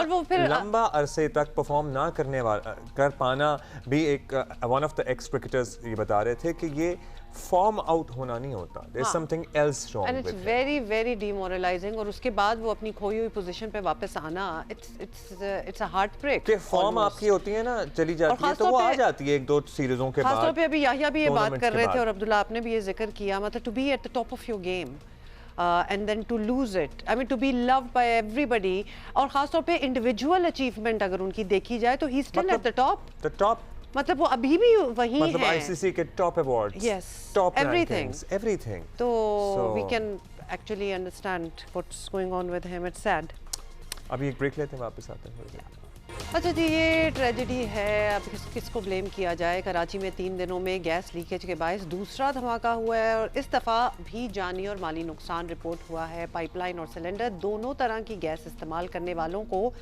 लंबा अरसे तक परफॉर्म ना कर पाना भी एक one of the x cricketers ये बता रहे थे कि ये फॉर्म आउट होना नहीं होता, there is something else wrong with it, it's very very demoralising. और उसके बाद वो अपनी खोई हुई पोजीशन पे वापस आना, इट्स अ हार्ट ब्रेक। कि फॉर्म आपकी होती है ना चली जाती है तो वो आ जाती है 1-2 सीरीजों के बाद। खासतौर पे अभी याहिया भी ये बात कर रहे थे और अब्दुल्ला आपने भी ये जिक्र किया, मतलब to be at the top of your game and then to lose it, I mean to be loved by everybody, और खासतौर पे इंडिविजुअल अचीवमेंट अगर उनकी देखी जाए तो he still at the top, मतलब वो अभी भी वही है, मतलब आईसीसी के top awards, yes, top everything, तो we can actually understand what's going on with him. It's sad. अभी एक ब्रेक लेते हैं, वापस आते हैं। अच्छा जी, ये ट्रेजेडी है, अब किसको ब्लेम किया जाए। कराची में 3 दिनों में गैस लीकेज के बायस दूसरा धमाका हुआ है और इस दफ़ा भी जानी और माली नुकसान रिपोर्ट हुआ है। पाइपलाइन और सिलेंडर दोनों तरह की गैस इस्तेमाल करने वालों को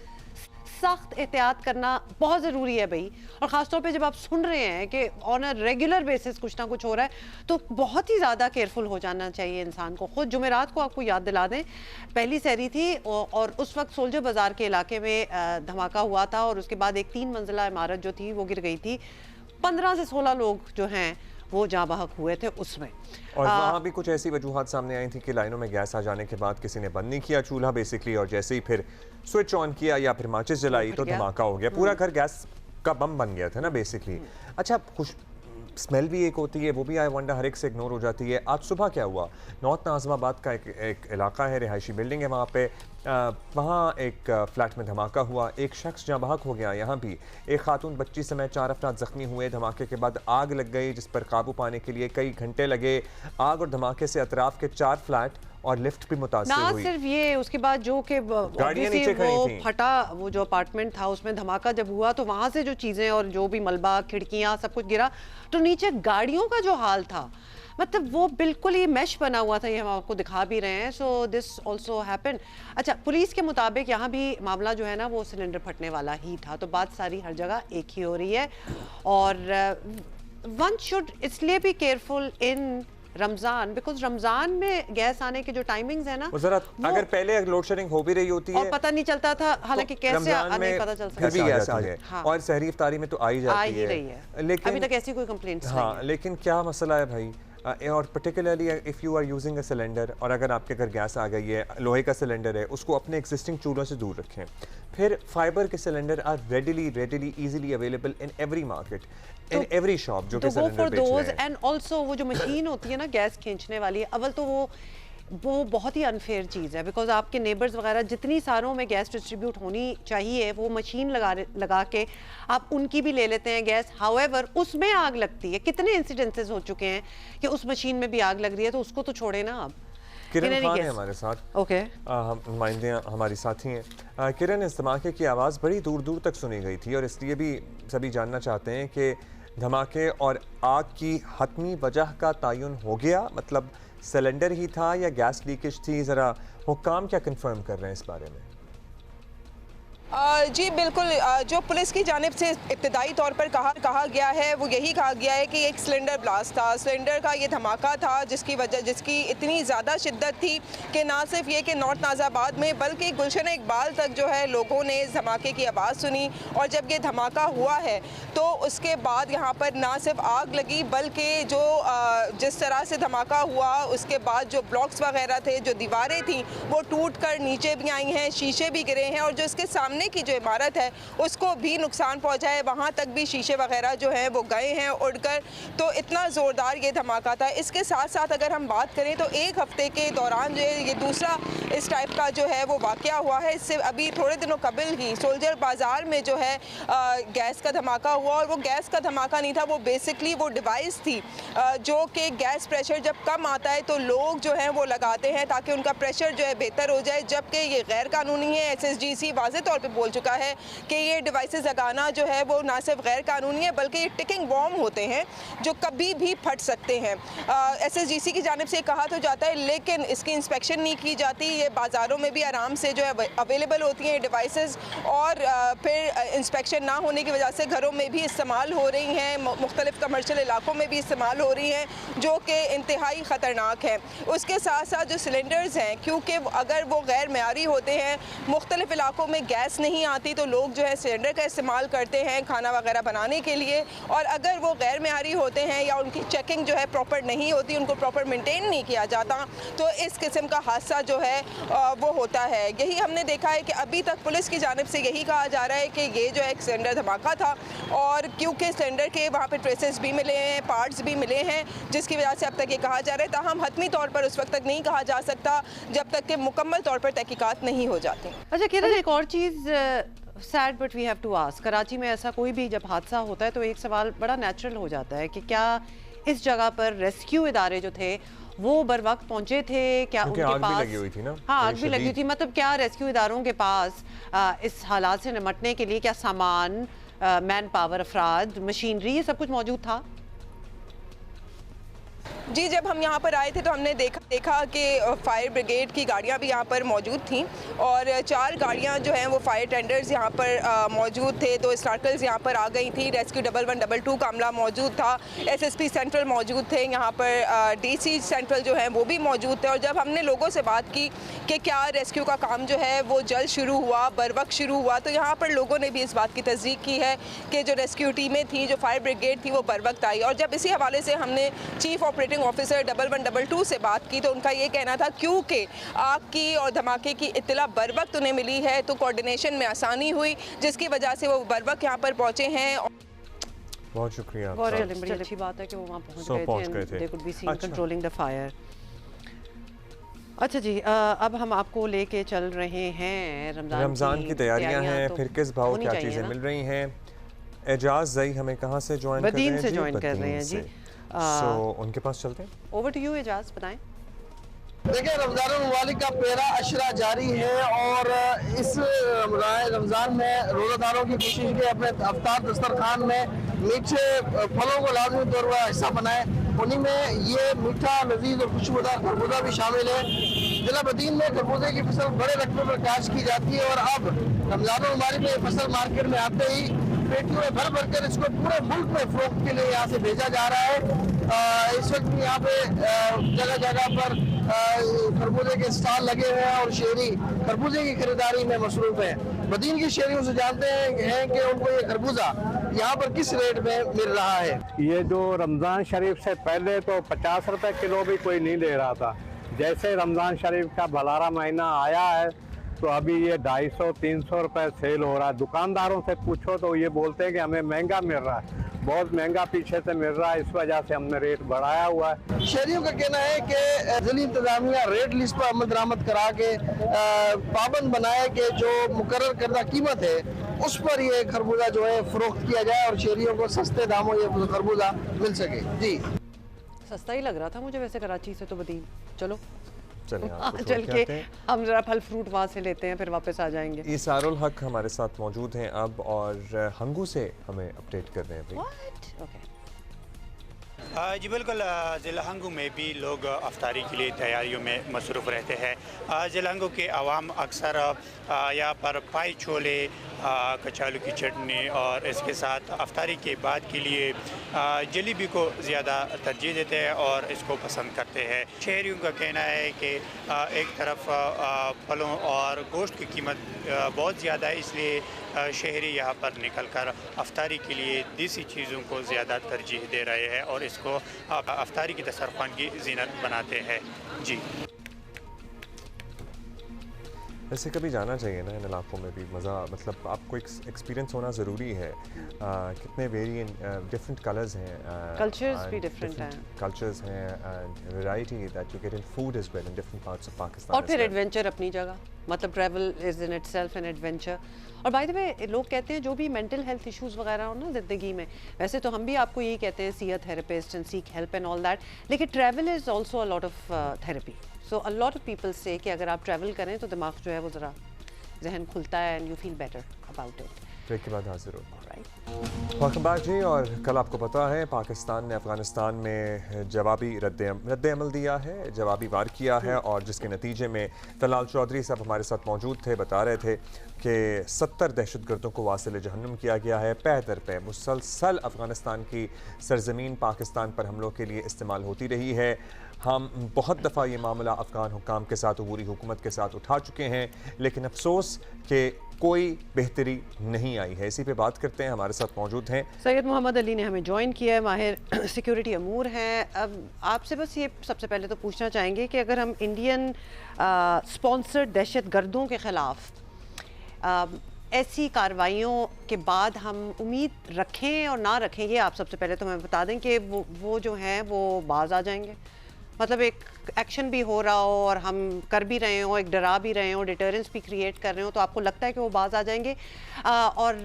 सख्त एहतियात करना बहुत ज़रूरी है भाई। और ख़ासतौर पे जब आप सुन रहे हैं कि ऑन अ रेगुलर बेसिस कुछ ना कुछ हो रहा है तो बहुत ही ज़्यादा केयरफुल हो जाना चाहिए इंसान को। खुद जुमेरात को आपको याद दिला दें, पहली सहरी थी और उस वक्त सोल्जर बाज़ार के इलाके में धमाका हुआ था और उसके बाद एक 3 मंजिला इमारत जो थी वो गिर गई थी। 15 से 16 लोग जो हैं वो जाँ बहक हुए थे उसमें। और वहाँ भी कुछ ऐसी वजूहात सामने आई थी कि लाइनों में गैस आ जाने के बाद किसी ने बंद नहीं किया चूल्हा बेसिकली, और जैसे ही फिर स्विच ऑन किया या फिर माचिस जलाई तो धमाका हो गया, पूरा घर गैस का बम बन गया था ना बेसिकली। अच्छा, खुश स्मेल भी एक होती है, वो भी आई वंडर हर एक से इग्नोर हो जाती है। आज सुबह क्या हुआ, नॉर्थ नाज़िमाबाद का एक इलाका है, रिहायशी बिल्डिंग है वहाँ पे, वहाँ एक फ्लैट में धमाका हुआ, एक शख्स जहाँ बहक हो गया। यहाँ भी एक खातून बच्ची समेत 4 अफराद जख्मी हुए। धमाके के बाद आग लग गई जिस पर काबू पाने के लिए कई घंटे लगे। आग और धमाके से अतराफ के 4 फ्लैट और लिफ्ट भी मुतासिर हुई। ना सिर्फ ये, उसके बाद जो कि वो फटा, वो जो अपार्टमेंट था उसमें धमाका जब हुआ तो वहां से जो चीजें और जो भी मलबा, खिड़कियां, सब कुछ गिरा, तो नीचे गाड़ियों का जो हाल था, मतलब वो बिल्कुल ही मैश बना हुआ था, ये हम आपको दिखा भी रहे हैं। So this also happen. अच्छा, पुलिस के मुताबिक यहाँ भी मामला जो है ना वो सिलेंडर फटने वाला ही था, तो बात सारी हर जगह एक ही हो रही है। और वन शुड इसलिए भी careful in Ramzan, because Ramzan में गैस आने की जो टाइमिंग्स है ना, वो जरा अगर पहले लोड शेडिंग हो भी रही होती है और पता नहीं चलता था, हालांकि तो कैसे रमजान नहीं में पता चल सकता, फिर भी गैस आ जाए। जाए और सहरी इफ्तारी में तो आ ही जाती ही रही है, लेकिन अभी तक ऐसी कोई कंप्लेंट्स नहीं हाँ, है। लेकिन क्या मसला है भाई, और particularly if you are using a cylinder, और अगर आपके घर गैस आ गई है, लोहे का सिलेंडर है, उसको अपने एग्जिस्टिंग चूल्हों से दूर रखें। फिर फाइबर के cylinder are readily easily available in every market, in every shop जो कि सिलेंडर बेच रहे हैं। एंड ऑल्सो वो जो मशीन होती है ना गैस खींचने वाली, अव्वल तो वो बहुत ही अनफेयर चीज़ है, बिकॉज आपके नेबर्स वगैरह जितनी सारों में गैस डिस्ट्रीब्यूट होनी चाहिए, वो मशीन लगा के आप उनकी भी ले लेते हैं गैस। हाउएवर उसमें आग लगती है, कितने इंसिडेंसेस हो चुके हैं कि उस मशीन में भी आग लग रही है, तो उसको तो छोड़े ना आप। किरण खान है हमारे साथ, ओके, नुमाइंदे हमारी साथी हैं। किरण, इस धमाके की आवाज़ बड़ी दूर दूर तक सुनी गई थी और इसलिए भी सभी जानना चाहते हैं कि धमाके और आग की हतमी वजह का तयन हो गया, मतलब सिलेंडर ही था या गैस लीकेज थी? ज़रा हुक्काम क्या कंफर्म कर रहे हैं इस बारे में? जी बिल्कुल, जो पुलिस की जानिब से इब्तदाई तौर पर कहा गया है वो यही कहा गया है कि एक सिलेंडर ब्लास्ट था, सिलेंडर का ये धमाका था जिसकी इतनी ज़्यादा शिद्दत थी कि ना सिर्फ ये कि नॉर्थ नाज़ाबाद में बल्कि गुलशन इकबाल तक जो है लोगों ने इस धमाके की आवाज़ सुनी। और जब ये धमाका हुआ है तो उसके बाद यहाँ पर ना सिर्फ आग लगी बल्कि जो जिस तरह से धमाका हुआ उसके बाद जो ब्लॉक्स वगैरह थे, जो दीवारें थीं, वो टूट कर नीचे भी आई हैं, शीशे भी गिरे हैं और जो इसके सामने की जो इमारत है उसको भी नुकसान पहुंचा है, वहां तक भी शीशे वगैरह जो हैं वो गए हैं उड़कर। तो इतना ज़ोरदार ये धमाका था। इसके साथ साथ अगर हम बात करें तो एक हफ्ते के दौरान जो ये दूसरा इस टाइप का जो है वो वाक़या हुआ है। इससे अभी थोड़े दिनों कबल ही सोल्जर बाज़ार में जो है गैस का धमाका हुआ, और वो गैस का धमाका नहीं था, वो बेसिकली वो डिवाइस थी जो कि गैस प्रेशर जब कम आता है तो लोग जो हैं वो लगाते हैं ताकि उनका प्रेशर जो है बेहतर हो जाए, जबकि ये गैर कानूनी है। SSGC वाज़े तौर पे बोल चुका है कि ये डिवाइसेस लगाना जो है वो ना सिर्फ गैर कानूनी है बल्कि ये टिकिंग बॉम्ब होते हैं जो कभी भी फट सकते हैं। SSGC की जानिब से कहा तो जाता है लेकिन इसकी इंस्पेक्शन नहीं की जाती। ये बाज़ारों में भी आराम से जो है अवेलेबल होती हैं डिवाइसेस, और फिर इंस्पेक्शन ना होने की वजह से घरों में भी इस्तेमाल हो रही हैं, मुख्तलिफ कमर्शियल इलाकों में भी इस्तेमाल हो रही हैं जो कि इंतहाई ख़तरनाक है। उसके साथ साथ जो सिलेंडर्स हैं, क्योंकि अगर वो गैर मयारी होते हैं, मुख्तलिफ इलाकों में गैस नहीं आती तो लोग जो है सिलेंडर का इस्तेमाल करते हैं खाना वगैरह बनाने के लिए, और अगर वो गैर मयारी होते हैं या उनकी चेकिंग जो है प्रॉपर नहीं होती, उनको प्रॉपर मेंटेन नहीं किया जाता, तो इस किस्म का हादसा जो है वो होता है। यही हमने देखा है कि अभी तक पुलिस की जानिब से यही कहा जा रहा है कि ये जो है एक सिलेंडर धमाका था, और क्योंकि सिलेंडर के वहाँ पर ट्रेसेस भी मिले हैं, पार्ट्स भी मिले हैं, जिसकी वजह से अब तक ये कहा जा रहा है। ताहम हतमी तौर पर उस वक्त तक नहीं कहा जा सकता जब तक कि मुकम्मल तौर पर तहकीकात नहीं हो जाती। अच्छा किरण, एक और चीज़ said but we have to ask, Karachi में ऐसा कोई भी जब हादसा होता है तो एक सवाल बड़ा नेचुरल हो जाता है कि क्या इस जगह पर रेस्क्यू इदारे जो थे वो बर वक्त पहुंचे थे? क्या उनके आग पास भी लगी हुई थी ना? हाँ, आग भी लगी हुई थी। मतलब क्या रेस्क्यू इदारों के पास इस हालात से निपटने के लिए क्या सामान, मैन पावर, अफराद, मशीनरी, ये सब कुछ मौजूद था? जी, जब हम यहाँ पर आए थे तो हमने देखा कि फायर ब्रिगेड की गाड़ियाँ भी यहाँ पर मौजूद थीं, और 4 गाड़ियाँ जो हैं वो फायर टेंडर्स यहाँ पर मौजूद थे। 2 स्टार्कल्स यहाँ पर आ गई थी, रेस्क्यू 1122 का अमला मौजूद था, SSP सेंट्रल मौजूद थे, यहाँ पर DC सेंट्रल जो है वो भी मौजूद थे। और जब हमने लोगों से बात की कि क्या रेस्क्यू का काम जो है वो जल्द शुरू हुआ, बर वक्त शुरू हुआ, तो यहाँ पर लोगों ने भी इस बात की तस्दीक की है कि जो रेस्क्यू टीमें थी, जो फायर ब्रिगेड थी, वो बर वक्त आई। और जब इसी हवाले से हमने चीफ ऑपरेटिंग ऑफिसर 1122 से बात की तो उनका ये कहना था क्योंकि आग की और धमाके की इत्तला बर वक्त उन्हें मिली है तो कोऑर्डिनेशन में आसानी हुई, जिसकी वजह से वो बर वक्त यहाँ पर पहुंचे हैं। बहुत शुक्रिया। बड़ी अच्छी बात है कि वो वहाँ पहुंच गए थे। They could be seen controlling the fire. अच्छा जी, अब हम आपको लेके चल रहे हैं रमज़ान की तैयारियां हैं, तो फिर किस भाव क्या चीज़ें मिल रही हैं। एजाज जई हमें कहाँ से ज्वाइन कर रहे हैं? से ज्वाइन कर रहे हैं जी। उनके पास चलते हैं। ओवर टू यू एजाज, बताएं। देखिए, रमज़ान मुबारक का पहला अशरा जारी है और इस रमज़ान में रोज़ादारों की कोशिश की अपने अफ्तार दस्तरखान में मीठे फलों को लाजमी तौर पर हिस्सा बनाएं। उन्हीं में ये मीठा लजीज और खुशबूदार खरबूजा भी शामिल है। जिला बदीन में खरबूजे की फसल बड़े रकबे पर काश्त की जाती है और अब रमजान मुबारक में फसल मार्केट में आते ही पेटियों में भर भर कर इसको पूरे मुल्क में फरोख्त के लिए यहाँ से भेजा जा रहा है। इस वक्त यहाँ पे जगह जगह पर खरबूजे के स्टॉल लगे हुए हैं और शहरी खरबूजे की खरीदारी में मसरूफ है। बदीन की शहरियों से जानते हैं कि उनको ये खरबूजा यहाँ पर किस रेट में मिल रहा है। ये जो रमज़ान शरीफ से पहले तो 50 रुपए किलो भी कोई नहीं दे रहा था। जैसे रमज़ान शरीफ का भलारा महीना आया है तो अभी ये 250-300 रुपए सेल हो रहा है। दुकानदारों से पूछो तो ये बोलते हैं कि हमें महंगा मिल रहा है, बहुत महंगा पीछे से मिल रहा है, इस वजह से हमने रेट बढ़ाया हुआ है। शहरियों का कहना है कि जिला इंतजामिया रेट लिस्ट पर अमल दरामद करा के पाबंद बनाए कि जो मुकर्रर करदा कीमत है उस पर ये खरबूजा जो है फरोख्त किया जाए और शहरियों को सस्ते दामों ये खरबूजा मिल सके। जी सस्ता ही लग रहा था मुझे वैसे कराची से तो बदीन। चलो चल के हम जरा फल फ्रूट वहाँ से लेते हैं फिर वापस आ जाएंगे। ईसारुल हक हमारे साथ मौजूद हैं अब और हंगू से हमें अपडेट कर रहे हैं भाई। जी बिल्कुल, ज़िला हंगू में भी लोग अफ्तारी के लिए तैयारियों में मसरूफ़ रहते हैं। ज़िला हंगू के अवाम अक्सर यहाँ पर पाई छोले, कचालू की चटनी और इसके साथ अफ्तारी के बाद के लिए जलेबी को ज़्यादा तरजीह देते हैं और इसको पसंद करते हैं। शहरियों का कहना है कि एक तरफ फलों और गोश्त की कीमत बहुत ज़्यादा है, इसलिए शहरी यहाँ पर निकलकर अफ्तारी के लिए देसी चीज़ों को ज़्यादा तरजीह दे रहे हैं और इसको अफ्तारी की दस्तरखान की ज़ीनत बनाते हैं। जी वैसे कभी जाना चाहिए ना इन इलाकों में भी, मज़ा मतलब आपको एक्सपीरियंस होना ज़रूरी है। कितने डिफरेंट कलर्स हैं, कल्चर्स भी डिफरेंट हैं, कल्चर्स हैं and variety that you get in food as well in different parts of Pakistan. और फिर एडवेंचर अपनी जगह, मतलब travel is in itself an adventure. और बाय द वे लोग कहते हैं जो भी मेंटल हेल्थ इश्यूज़ वगैरह हो ना ज़िंदगी में, वैसे तो हम भी आपको यही कहते हैं see a therapist and seek help and all that, लेकिन travel is also a lot of therapy. So a lot of people say कि अगर आप ट्रैवल करें तो दिमाग जो है वो ज़रा जहन खुलता है and you feel better about it. Break के बाद हाजिर हो। वेलकम बैक जी। और कल आपको पता है पाकिस्तान ने अफ़गानिस्तान में जवाबी रद्द अमल दिया है, जवाबी वार किया है और जिसके नतीजे में तलाल चौधरी साहब हमारे साथ मौजूद थे, बता रहे थे कि 70 दहशतगर्दों को वासिल जहन्नुम किया गया है। पै दर पे मुसलसल अफ़गानिस्तान की सरजमीन पाकिस्तान पर हमलों के लिए इस्तेमाल होती रही है। हम बहुत दफ़ा ये मामला अफ़गान हुकाम के साथ, अबूरी हुकूमत के साथ उठा चुके हैं, लेकिन अफसोस कि कोई बेहतरी नहीं आई है। इसी पे बात करते हैं, हमारे साथ मौजूद हैं सैयद मोहम्मद अली ने हमें ज्वाइन किया है, माहिर सिक्योरिटी अमूर हैं। अब आपसे बस ये सबसे पहले तो पूछना चाहेंगे कि अगर हम इंडियन स्पॉन्सर्ड दहशत गर्दों के ख़िलाफ़ ऐसी कार्रवाइयों के बाद हम उम्मीद रखें और ना रखें, ये आप सबसे पहले तो हमें बता दें कि वो जो हैं वो बाज आ जाएंगे, मतलब एक एक्शन भी हो रहा हो और हम कर भी रहे हो, एक डरा भी रहे हो, डिटरेंस भी क्रिएट कर रहे हो, तो आपको लगता है कि वो बाज आ जाएंगे और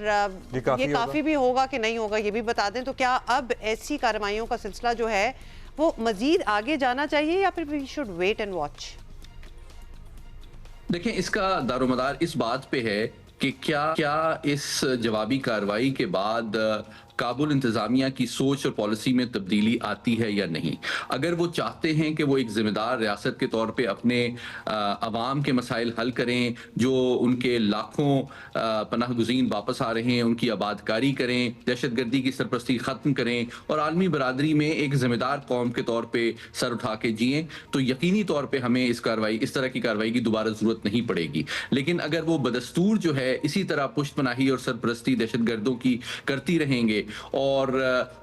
ये काफ़ी भी होगा कि नहीं होगा, ये भी बता दें। तो क्या अब ऐसी कार्रवाइयों का सिलसिला जो है वो मज़ीद आगे जाना चाहिए या फिर we should wait and watch? देखें, इसका दारोमदार इस बात पे है कि क्या इस जवाबी कार्रवाई के बाद काबुल इंतजामिया की सोच और पॉलिसी में तब्दीली आती है या नहीं। अगर वो चाहते हैं कि वो एक जिम्मेदार रियासत के तौर पे अपने अवाम के मसाइल हल करें, जो उनके लाखों पनाह गुज़ीन वापस आ रहे हैं उनकी आबादकारी करें, दहशतगर्दी की सरपरस्ती ख़त्म करें और आलमी बरादरी में एक जिम्मेदार कौम के तौर पे सर उठा के जिएं, तो यकीनी तौर पे हमें इस तरह की कार्रवाई की दोबारा ज़रूरत नहीं पड़ेगी। लेकिन अगर वो बदस्तूर जो है इसी तरह पुष्टपनाही और सरपरस्ती दहशतगर्दों की करती रहेंगे और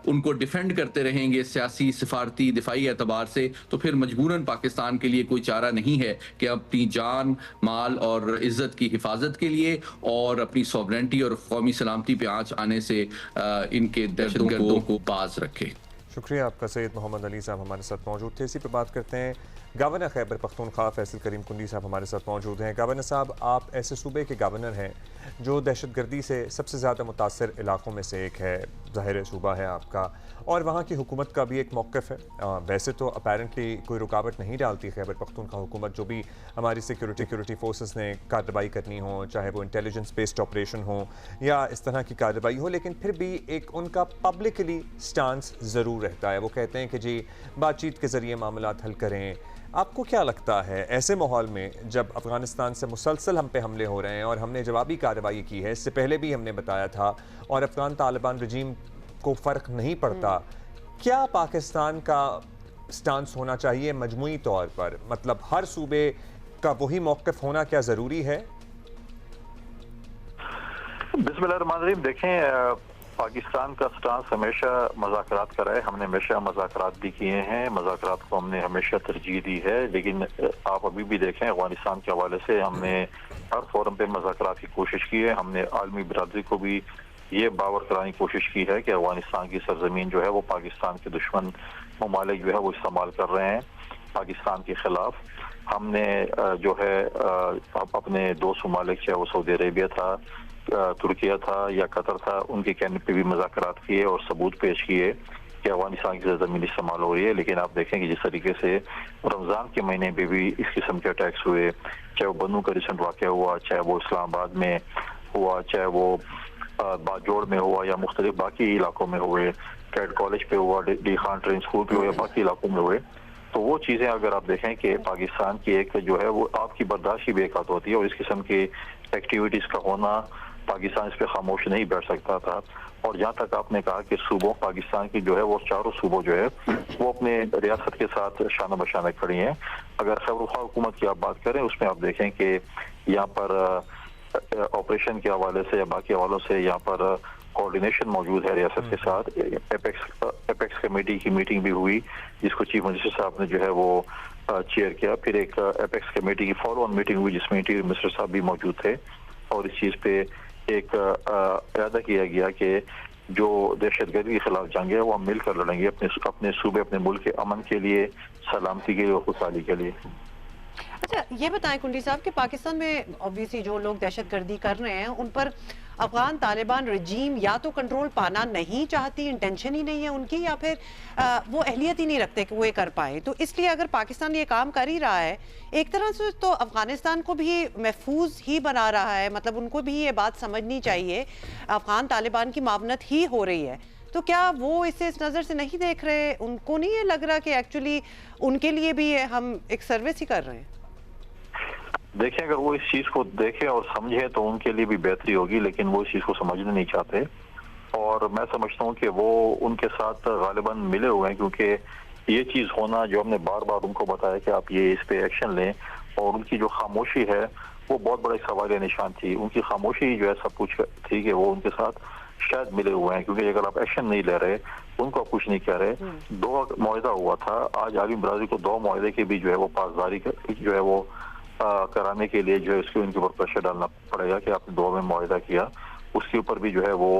उनको डिफेंड करते रहेंगे सियासी, सिफारती, दिफाई एतबार से, तो फिर मजबूरन पाकिस्तान के लिए कोई चारा नहीं है कि अपनी जान, माल और इज्जत की हिफाजत के लिए और अपनी सॉवरेंटी और कौमी सलामती पे आंच आने से इनके दहशतगर्दों को बाज रखे। शुक्रिया आपका सैयद मोहम्मद अली साहब हमारे साथ मौजूद थे। इसी पे बात करते हैं गवर्नर खैबर पख्तूनख्वा फैसल करीम कुंडी साहब हमारे साथ मौजूद हैं। गवर्नर साहब, आप ऐसे सूबे के गवर्नर हैं जो दहशतगर्दी से सबसे ज़्यादा मुतासर इलाकों में से एक है, ज़ाहिर सूबा है आपका, और वहाँ की हुकूमत का भी एक मौक़िफ़ है। वैसे तो अपेरेंटली कोई रुकावट नहीं डालती खैबर पख्तूनख्वा हुकूमत, जो भी हमारी सिक्योरिटी फोर्सेस ने कार्रवाई करनी हो, चाहे वो इंटेलिजेंस बेस्ड ऑपरेशन हो या इस तरह की कार्रवाई हो, लेकिन फिर भी एक उनका पब्लिकली स्टांस ज़रूर रहता है। वो कहते हैं कि जी बातचीत के ज़रिए मामलात हल करें। आपको क्या लगता है ऐसे माहौल में जब अफ़गानिस्तान से मुसलसल हम पे हमले हो रहे हैं और हमने जवाबी कार्रवाई की है, इससे पहले भी हमने बताया था, और अफ़गान तालिबान रजीम को फ़र्क नहीं पड़ता, क्या पाकिस्तान का स्टांस होना चाहिए मजमूई तौर पर? मतलब हर सूबे का वही मौक़िफ़ होना क्या ज़रूरी है? बिस्मिल्लाहिर्रहमानिर्रहीम। देखें, पाकिस्तान का स्टांस हमेशा मुज़ाकरात का रहा है। हमने हमेशा मुज़ाकरात भी किए हैं, मुज़ाकरात को हमने हमेशा तरजीह दी है। लेकिन आप अभी भी देखें, अफगानिस्तान के हवाले से हमने हर फोरम पे मुज़ाकरात की कोशिश की है। हमने आलमी बिरादरी को भी ये बावर कराने की कोशिश की है कि अफगानिस्तान की सरजमीन जो है वो पाकिस्तान के दुश्मन ममालिक जो है वो इस्तेमाल कर रहे हैं पाकिस्तान के खिलाफ। हमने जो है अपने दोस्त ममालिक, चाहे वो सऊदी अरेबिया था, तुर्किया था या कतर था, उनके कहने पे भी मुज़ाकरात किए और सबूत पेश किए कि अफगानिस्तान की ज़मीन इस्तेमाल हो रही है। लेकिन आप देखें कि जिस तरीके से रमज़ान के महीने में भी इस किस्म के अटैक्स हुए, चाहे वो बन्नू का रिसेंट वाक़या हुआ, चाहे वो इस्लामाबाद में हुआ, चाहे वो बाजोड़ में हुआ या मुख्तलिफ बाकी इलाकों में हुए, कैड कॉलेज पे हुआ, डी खान ट्रेन स्कूल पे हुए, बाकी इलाकों में हुए, तो वो चीज़ें अगर आप देखें कि पाकिस्तान की एक जो है वो आपकी बर्दाश्त की बेहद होती है, और इस किस्म की एक्टिविटीज़ का होना पाकिस्तान इस पर खामोश नहीं बैठ सकता था। और जहाँ तक आपने कहा कि सूबों पाकिस्तान की जो है वो चारों सूबों जो है वो अपने रियासत के साथ शाना बशाना खड़ी हैं। अगर खैबर पख्तूनख्वा हुकूमत की आप बात करें, उसमें आप देखें कि यहाँ पर ऑपरेशन के हवाले से या बाकी हवालों से यहाँ पर कोऑर्डिनेशन मौजूद है रियासत के साथ। एपेक्स कमेटी की मीटिंग भी हुई जिसको चीफ मिनिस्टर साहब ने जो है वो चेयर किया। फिर एक एपेक्स कमेटी की फॉलो ऑन मीटिंग हुई जिसमें इंटीरियर मिनिस्टर साहब भी मौजूद थे, और इस चीज़ पे एक इरादा किया गया कि जो दहशतगर्दी के खिलाफ जंग है वो हम मिलकर लड़ेंगे अपने सूबे, अपने मुल्क के अमन के लिए, सलामती के लिए और खुशहाली के लिए। अच्छा, ये बताएं कुंडी साहब कि पाकिस्तान में ऑब्वियसली जो लोग दहशतगर्दी कर रहे हैं उन पर अफगान तालिबान रजीम या तो कंट्रोल पाना नहीं चाहती, इंटेंशन ही नहीं है उनकी, या फिर वो अहलियत ही नहीं रखते कि वो ये कर पाए। तो इसलिए अगर पाकिस्तान ये काम कर ही रहा है एक तरह से, तो अफगानिस्तान को भी महफूज ही बना रहा है। मतलब उनको भी ये बात समझनी चाहिए, अफगान तालिबान की मावनत ही हो रही है। तो क्या वो इसे इस नज़र से नहीं देख रहे? उनको नहीं ये लग रहा कि एक्चुअली उनके लिए भी हम एक सर्विस ही कर रहे हैं? देखिए, अगर वो इस चीज को देखें और समझे तो उनके लिए भी बेहतरी होगी, लेकिन वो इस चीज को समझना नहीं चाहते। और मैं समझता हूँ कि वो उनके साथ गालिबन मिले हुए हैं, क्योंकि ये चीज होना जो हमने बार बार उनको बताया कि आप ये इस पे एक्शन लें, और उनकी जो खामोशी है वो बहुत बड़ा सवाल निशान थी। उनकी खामोशी जो है सब कुछ थी कि वो उनके साथ शायद मिले हुए हैं, क्योंकि अगर आप एक्शन नहीं ले रहे, उनको आप कुछ नहीं कह रहे। 2 मुआहदा हुआ था, आज आलमी बरादरी को 2 मुआहदे की भी जो है वो पासदारी जो है वो कराने के लिए जो है उसके उनके ऊपर प्रेशर डालना पड़ेगा कि आपने 2 में मुआहदा किया, उसके ऊपर भी जो है वो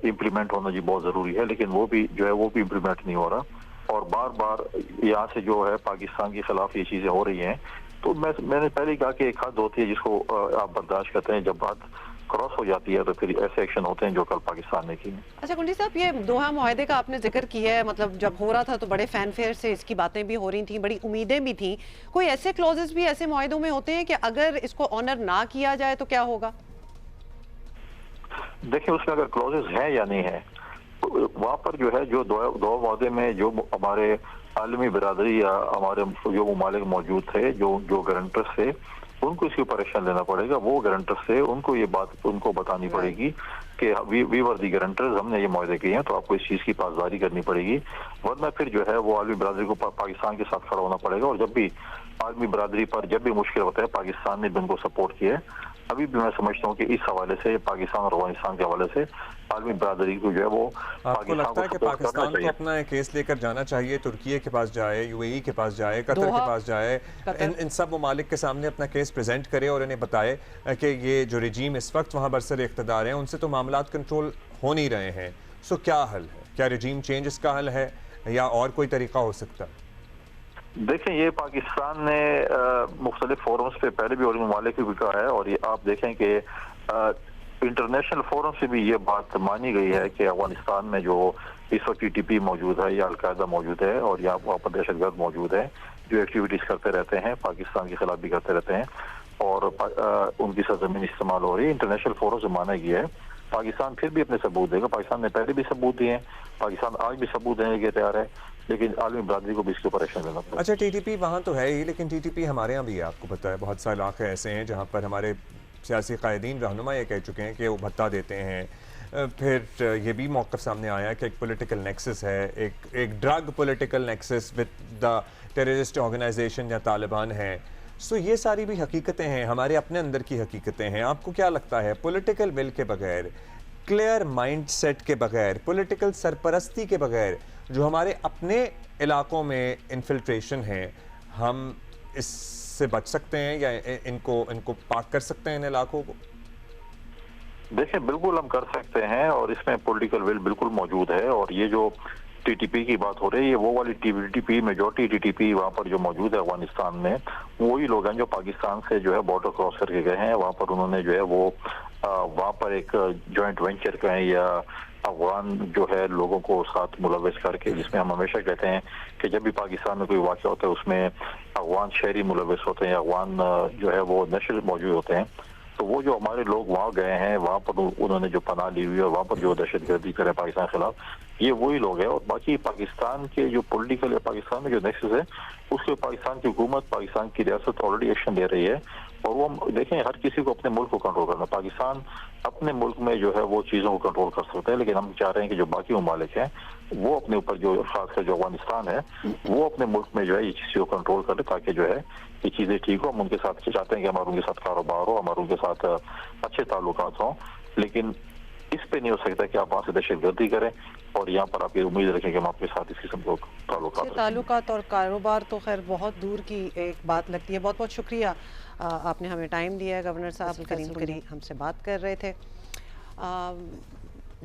इम्प्लीमेंट होना जी बहुत जरूरी है। लेकिन वो भी जो है वो भी इम्प्लीमेंट नहीं हो रहा, और बार बार यहाँ से जो है पाकिस्तान के खिलाफ ये चीजें हो रही हैं। तो मैंने पहले कहा कि एक हद होती है जिसको आप बर्दाश्त करते हैं, जब बात क्रॉस हो जाती है तो फिर ऐसे एक्शन होते हैं जो कल पाकिस्तान ने किए। अच्छा कुंडी साहब, ये दोहा मुआहदे का आपने जिक्र किया है, मतलब जब हो रहा था तो बड़े फैनफेयर से इसकी बातें भी हो रही थी, बड़ी उम्मीदें भी थी। कोई ऐसे क्लॉजेस भी ऐसे मुआहदों में होते हैं कि अगर इसको ऑनर ना किया जाए तो क्या होगा? देखिए, उसमें अगर क्लॉजेस हैं या नहीं है, वहाँ पर जो है जो 2 मुआहदे में जो हमारे आलमी बिरादरी या हमारे जो ममालिक मौजूद थे, जो गारंटर्स थे, उनको इसके ऊपर एक्शन लेना पड़ेगा। वो गारंटर्स से उनको ये बात उनको बतानी पड़ेगी कि वी वर दी गारंटर्स, हमने ये मुआहदे किए हैं, तो आपको इस चीज़ की पासदारी करनी पड़ेगी। वरना फिर जो है वो आलमी बिरादरी को पाकिस्तान के साथ खड़ा होना पड़ेगा। और जब भी आलमी बिरादरी पर जब भी मुश्किल होता है, पाकिस्तान ने भी उनको सपोर्ट किया है। अभी भी मैं समझता हूँ कि इस हवाले से, पाकिस्तान और अफगानिस्तान के हवाले से आलमी बिरादरी को जो है वो, आपको लगता है कि पाकिस्तान को अपना केस लेकर जाना चाहिए, तुर्की के पास जाए, UAE के पास जाए, कतर के पास जाए, इन सब ममालिक के सामने अपना केस प्रेजेंट करे और इन्हें बताए कि ये जो रजीम इस वक्त वहाँ बरसर इख्तिदार हैं उनसे तो मामलात कंट्रोल हो नहीं रहे हैं। सो क्या हल है? क्या रजीम चेंज इसका हल है या और कोई तरीका हो सकता है? देखें, ये पाकिस्तान ने मुख्तलिफ फोरम्स पे पहले भी और ममालिक भी कहा है, और ये आप देखें कि इंटरनेशनल फोरम से भी ये बात मानी गई है कि अफगानिस्तान में जो इस वक्त TTP मौजूद है या अलकायदा मौजूद है और यहाँ वहाँ पर दहशतगर्द मौजूद है जो एक्टिविटीज करते रहते हैं, पाकिस्तान के खिलाफ भी करते रहते हैं और उनकी सरजमीन इस्तेमाल हो रही है। इंटरनेशनल फोरम से माना गया है। पाकिस्तान फिर भी अपने सबूत देगा। पाकिस्तान ने पहले भी सबूत दिए हैं, पाकिस्तान आज भी सबूत देने के तैयार है, लेकिन आलमी बरादरी को भी इसके ऊपर एक्शन लेना पड़ेगा। अच्छा, TTP वहाँ तो है ही, लेकिन TTP हमारे यहाँ भी है। आपको पता है बहुत सारे इलाके ऐसे हैं जहाँ पर हमारे सियासी कायदीन रहनुमा ये कह चुके हैं कि वो भत्ता देते हैं। फिर ये भी मौक़िफ़ सामने आया कि एक पॉलिटिकल नेक्सस है, एक drug political nexus with the terrorist organisation या तालिबान है। सो ये सारी भी हकीकतें हैं, हमारे अपने अंदर की हकीकतें हैं। आपको क्या लगता है पॉलिटिकल विल के बगैर, क्लियर माइंड सेट के बगैर, पॉलिटिकल सरपरस्ती के बगैर जो हमारे अपने इलाकों में इन्फिल्ट्रेशन है, हम इससे बच सकते हैं या इनको पाक कर सकते हैं इन इलाकों को? देखिए, बिल्कुल हम कर सकते हैं और इसमें पॉलिटिकल विल बिल्कुल मौजूद है। और ये जो TTP की बात हो रही है, ये वो वाली TTP मेजॉरिटी TTP वहाँ पर जो मौजूद है अफगानिस्तान में, वही लोग हैं जो पाकिस्तान से जो है बॉर्डर क्रॉस करके गए हैं। वहाँ पर उन्होंने जो है वो वहाँ पर एक जॉइंट वेंचर कहें या अफगान जो है लोगों को साथ मुलविस करके, जिसमें हम हमेशा कहते हैं कि जब भी पाकिस्तान में कोई वाक़या होता है उसमें अफगान शहरी मुलविस होते हैं, अफगान जो है वो नेशनल मौजूद होते हैं। तो वो जो हमारे लोग वहाँ गए हैं, वहाँ पर उन्होंने जो पनाह ली हुई है और वहाँ पर जो दहशतगर्दी करे पाकिस्तान के खिलाफ, ये वही लोग हैं। और बाकी पाकिस्तान के जो पॉलिटिकल है, पाकिस्तान में जो नेक्सस है, उसके पाकिस्तान की हुकूमत, पाकिस्तान की रियासत ऑलरेडी एक्शन ले रही है। और वो हम देखें, हर किसी को अपने मुल्क को कंट्रोल करना। पाकिस्तान अपने मुल्क में जो है वो चीज़ों को कंट्रोल कर सकता है, लेकिन हम चाह रहे हैं कि जो बाकी ममालिक हैं वो अपने ऊपर, जो खासकर जो अफगानिस्तान है, वो अपने मुल्क में जो है ये चीज़ों को कंट्रोल करे ताकि जो है ये चीज़ें ठीक हो। हम उनके साथ चाहते हैं कि हमारे उनके साथ कारोबार हो, हमारे उनके साथ अच्छे ताल्लुकात हों, लेकिन इस पे नहीं हो सकता कि आप वहाँ से दहशतगर्दी करें और यहाँ पर आप ये उम्मीद रखें कि हम आपके साथ इस किस्म के ताल्लुकात और कारोबार तो खैर बहुत दूर की एक बात लगती है। बहुत बहुत शुक्रिया, आपने हमें टाइम दिया है। गवर्नर साहब करीम करीम हमसे बात कर रहे थे।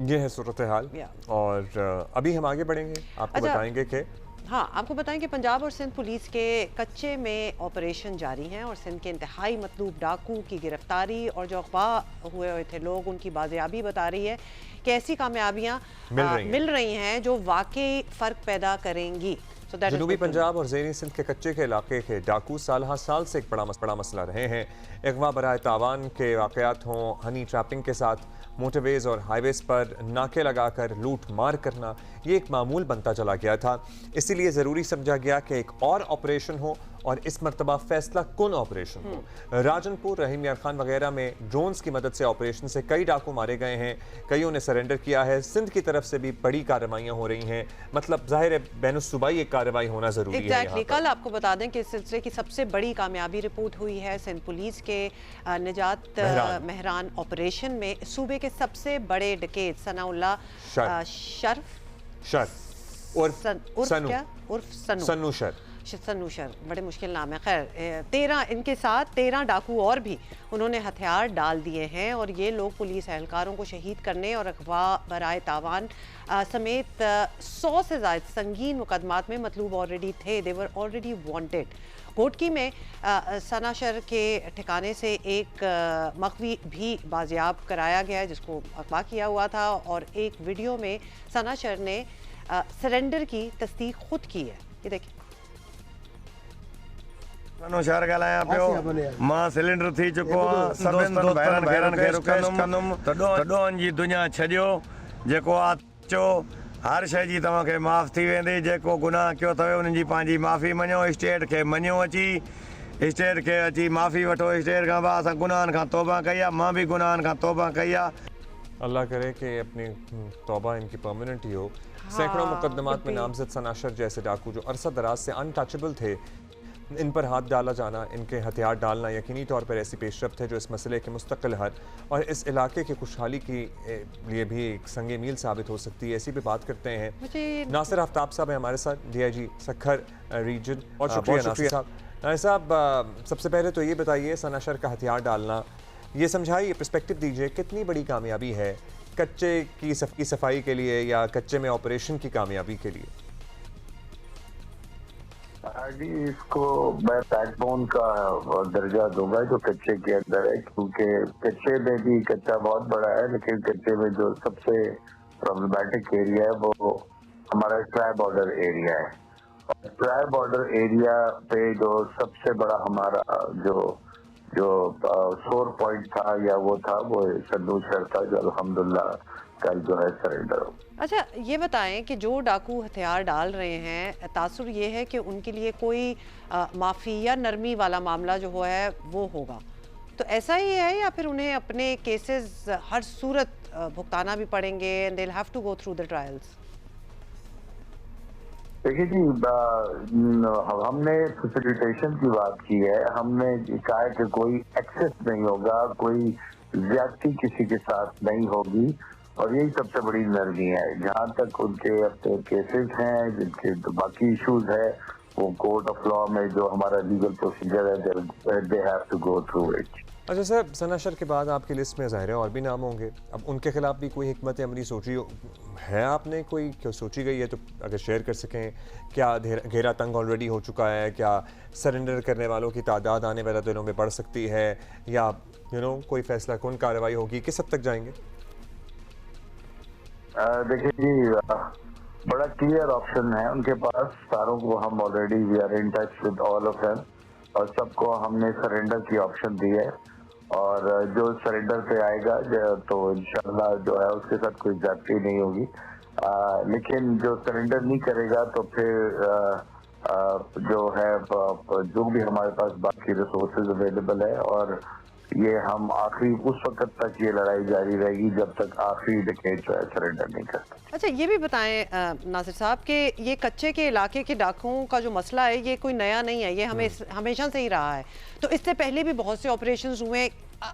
ये है सूरत हाल और अभी हम आगे बढ़ेंगे, आपको बताएंगे कि हाँ, आपको बताएं कि पंजाब और सिंध पुलिस के कच्चे में ऑपरेशन जारी हैं और सिंध के इंतहाई मतलूब डाकू की गिरफ्तारी और जो अगवा हुए थे लोग, उनकी बाजियाबी बता रही है कि ऐसी कामयाबियाँ मिल रही हैं जो वाकई फ़र्क पैदा करेंगी। जनूबी पंजाब और ज़ेरी सिंध के कच्चे के इलाके के डाकू साल साल से एक बड़ा मसला रहे हैं। अगवा बराए तावान के वाक़यात हों, हनी ट्रैपिंग के साथ मोटरवेज़ और हाईवेज़ पर नाके लगाकर लूट मार करना, ये एक मामूल बनता चला गया था। इसीलिए ज़रूरी समझा गया कि एक और ऑपरेशन हो और इस मरतबा फैसला कुन ऑपरेशन हो। राजनपुर, रहीम यार खान वगैरह में ड्रोन्स की मदद से ऑपरेशन से कई डाकू मारे गए हैं, कईयों ने सरेंडर किया है। सिंध की तरफ से भी बड़ी कार्रवाइयाँ हो रही हैं। मतलब जाहिर है बैनुस्सूबाई एक कार्रवाई होना ज़रूरी है। एग्जैक्टली। कल आपको बता दें कि इस सिलसिले की सबसे बड़ी कामयाबी रिपोर्ट हुई है सिंध पुलिस के निजात महरान ऑपरेशन में। सूबे के सबसे बड़े डकैत सनाउल्लाह सन्नूशर, बड़े मुश्किल नाम है, खैर 13 इनके साथ 13 डाकू और भी उन्होंने हथियार डाल दिए हैं और ये लोग पुलिस एहलकारों को शहीद करने और अगवा बराए तावान समेत 100 से ज़्यादा संगीन मुकदमात में मतलूब ऑलरेडी थे। दे वर ऑलरेडी वांटेड। कोटकी में सनाशर के ठिकाने से एक मकवी भी बाजियाब कराया गया है जिसको अगवा किया हुआ था और एक वीडियो में सनाशर ने सरेंडर की तस्दीक खुद की है। ये देखिए। शहर ॻाल्हायां पियो, मां सिलेंडर थी चुको आहियां, सभिनि दोस्तनि भाइरनि खे रिक्वेस्ट कंदुमि तॾोहनि जी दुनिया छॾियो, जेको आहे अचो, हर शइ जी तव्हांखे माफ़ थी वेंदी। जेको गुनाह कयो अथव उन्हनि जी पंहिंजी माफ़ी मञो, स्टेट खे मञो, अची स्टेट खे अची माफ़ी वठो स्टेट खां। भाउ असां गुनाहनि खां तौबा कई आहे, मां बि गुनाहनि खां तौबा कई आहे। अल्लाह करे कि अपनी तौबा इनकी परमानेंट ही हो। सैकड़ों मुकदमात में नामजद सनाशर जैसे डाकू जो अरसा दराज से अनटचेबल थे, इन पर हाथ डाला जाना, इनके हथियार डालना यकीनी तौर पर ऐसी पेशरफ्त है जो इस मसले के मुस्तकिल हल और इस इलाके की खुशहाली के लिए भी एक संगे मील साबित हो सकती है। ऐसी भी बात करते हैं। नासिर आफ्ताब साहब है हमारे साथ, DIG सखर रीजन। और शुक्रिया नासिर साहब। नासिर साहब, सबसे पहले तो ये बताइए, सनाशर का हथियार डालना, ये समझाइए, पर्सपेक्टिव दीजिए, कितनी बड़ी कामयाबी है कच्चे की सफाई के लिए या कच्चे में ऑपरेशन की कामयाबी के लिए? जी इसको मैं बैकबोन का दर्जा दूंगा जो कच्चे के अंदर है, क्योंकि कच्चे में भी कच्चा बहुत बड़ा है, लेकिन कच्चे में जो सबसे प्रॉब्लमेटिक एरिया है वो हमारा ट्राई बॉर्डर एरिया है। और ट्राई बॉर्डर एरिया पे जो सबसे बड़ा हमारा जो सोर पॉइंट था या वो था वो सन्नू शहर था, जो अल्हम्दुलिल्लाह कल जो है सरेंडर हो। अच्छा ये बताएं कि जो डाकू हथियार डाल रहे हैं, तासुर ये है कि उनके लिए कोई माफ़ी या नरमी वाला मामला जो है वो होगा, तो ऐसा ही है या फिर उन्हें अपने केसेस हर सूरत भुगताना भी पड़ेंगे and they will have to go through the trials? देखिए जी, हमने फैसिलिटेशन की बात की है, हमने कहा है कि कोई एक्सेस नहीं होगा, कोई ज्यादती किसी के साथ नहीं होगी, और यही सबसे बड़ी नरमी है। जहाँ तक उनके अपने केसेस हैं, जिनके बाकी इश्यूज है, वो कोर्ट ऑफ लॉ में जो हमारा लीगल प्रोसीजर है, they have to go through it. अच्छा सर, सना शर के बाद आपकी लिस्ट में ज़ाहिर है और भी नाम होंगे, अब उनके खिलाफ भी कोई हिकमत अमली सोची है आपने, कोई क्यों सोची गई है तो अगर शेयर कर सकें? क्या घेरा तंग ऑलरेडी हो चुका है? क्या सरेंडर करने वालों की तादाद आने वाले दिनों में बढ़ सकती है, या कोई फैसला कौन कार्रवाई होगी, किस हद तक जाएंगे? देखिए जी, बड़ा क्लियर ऑप्शन है उनके पास, सारों को हम already we are in touch with all of them, और सबको हमने सरेंडर की ऑप्शन दी है, और जो सरेंडर पे आएगा तो इंशाल्लाह जो है उसके साथ कोई ज्यादती नहीं होगी, लेकिन जो सरेंडर नहीं करेगा तो फिर जो है जो भी हमारे पास बाकी रिसोर्सेज अवेलेबल है, और ये हम आखिरी उस वक्त तक ये लड़ाई जारी रहेगी जब तक आखिरी डिकेड जो है सरेंडर नहीं करता। अच्छा ये भी बताएं नासिर साहब कि ये कच्चे के इलाके के डाकुओं का जो मसला है ये कोई नया नहीं है, ये हमेशा से ही रहा है, तो इससे पहले भी बहुत से ऑपरेशंस हुए।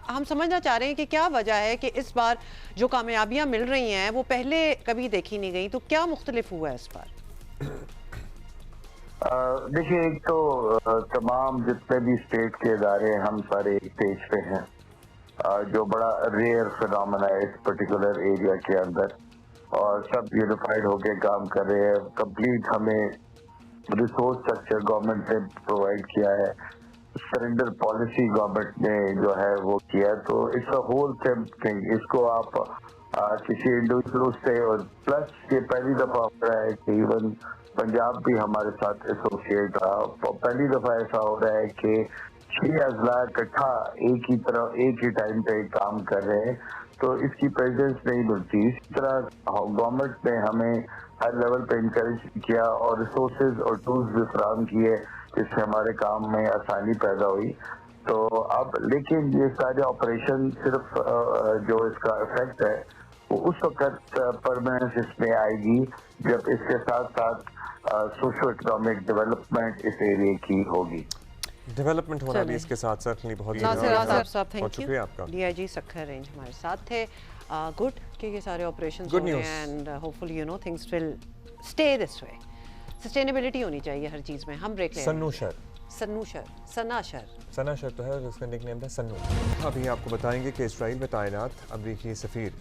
हम समझना चाह रहे हैं कि क्या वजह है कि इस बार जो कामयाबियां मिल रही हैं वो पहले कभी देखी नहीं गई, तो क्या मुख्तलिफ हुआ है इस बार? देखिए, एक तो तमाम जितने भी स्टेट के इदारे हम सारे एक पेज पे हैं, जो बड़ा रेयर फिनोमेना है इस पर्टिकुलर एरिया के अंदर, और सब यूनिफाइड होके काम कर रहे हैं। कंप्लीट हमें रिसोर्स स्ट्रक्चर गवर्नमेंट ने प्रोवाइड किया है, सरेंडर पॉलिसी गवर्नमेंट ने जो है वो किया, तो इट्स अ होल थिंग। इसको आप किसी इंडिविजुअल से, और प्लस ये पहली दफा हो रहा है कि इवन पंजाब भी हमारे साथ एसोसिएट रहा, पहली दफा ऐसा हो रहा है कि 6 अजला इकट्ठा एक ही टाइम पे काम कर रहे हैं, तो इसकी प्रेजेंस नहीं मिलती। इस तरह गवर्नमेंट ने हमें हर लेवल पे इंकरेज किया और रिसोर्सेज और टूल्स भी फराहम किए, जिससे हमारे काम में आसानी पैदा हुई। तो अब लेकिन ये सारे ऑपरेशन सिर्फ जो इसका इफेक्ट है वो उस वक्त परमानेंस इसमें आएगी जब इसके साथ साथ सोशो इकोनॉमिक डेवलपमेंट इस एरिया की होगी। डेवलपमेंट होना भी इसके साथ सर्टनली बहुत शुक्रिया आपका। डीआईजी सखर रेंज हमारे साथ थे। गुड कि ये सारे ऑपरेशंस हो रहे हैं and hopefully things will stay this way. Sustainability होनी चाहिए हर चीज में। हम ब्रेक लें। सनाशर तो है, उसका निकनेम था सन्नू। अभी आपको बताएंगे कि इजराइल में तैनात अमरीकी सफ़ीर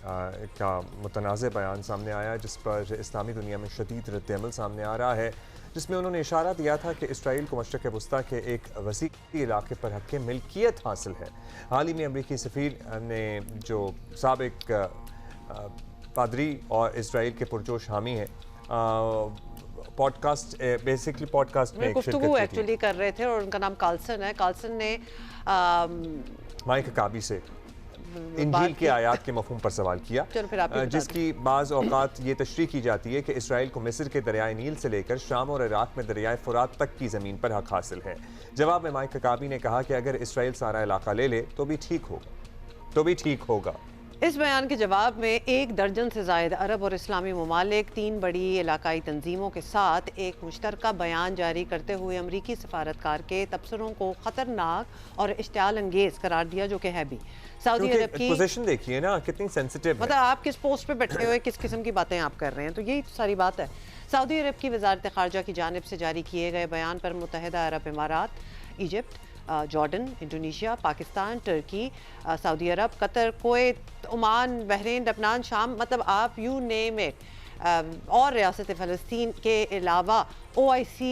का मुतनाज़ बयान सामने आया, जिस पर इस्लामी दुनिया में शदीद रद्द-ए-अमल सामने आ रहा है, जिसमें उन्होंने इशारा दिया था कि इसराइल को मशरक़ वस्ता के एक वसी इलाके पर हक़ मिल्कियत हासिल है। हाल ही में अमरीकी सफ़ीर ने जो साबिक पादरी और इसराइल के पुरजोश हामी हैं, पॉडकास्ट में गुफ्तगू एक्चुअली कर रहे थे और उनका नाम कार्लसन है। कार्लसन ने माइक काबी से इंजील के आयात के मफहूम पर सवाल किया, जिसकी बाज़ औक़ात ये तशरीह की जाती है कि इसराइल को मिस्र के दरियाए नील से लेकर शाम और इराक में दरियाए फुरात तक की ज़मीन पर हक़ हासिल है। जवाब में माइक काबी ने कहा कि अगर इसराइल सारा इलाका ले ले तो भी ठीक होगा। इस बयान के जवाब में 1 दर्जन से ज़ायद अरब और इस्लामी ममालिक 3 बड़ी इलाकाई तंजीमों के साथ एक मुश्तरका बयान जारी करते हुए अमरीकी सफारतकार के तबसरों को ख़तरनाक और इश्तियाल अंगेज़ करार दिया, जो कि है भी। सऊदी अरब की पोजीशन देखिए ना कितनी सेंसिटिव है, मतलब आप किस पोस्ट पे बैठे हुए किस किस्म की बातें आप कर रहे हैं, तो यही सारी बात है। सऊदी अरब की वजारत ख़ारजा की जानिब से जारी किए गए बयान पर मुत्तहिदा अरब इमारात, Egypt, Jordan, Indonesia, Pakistan, Turkey, सऊदी अरब, कतर, कुवैत, ओमान, बहरीन, लबनान, शाम, मतलब आप यू नेम इट, और रियासत फ़लस्तीन के अलावा OIC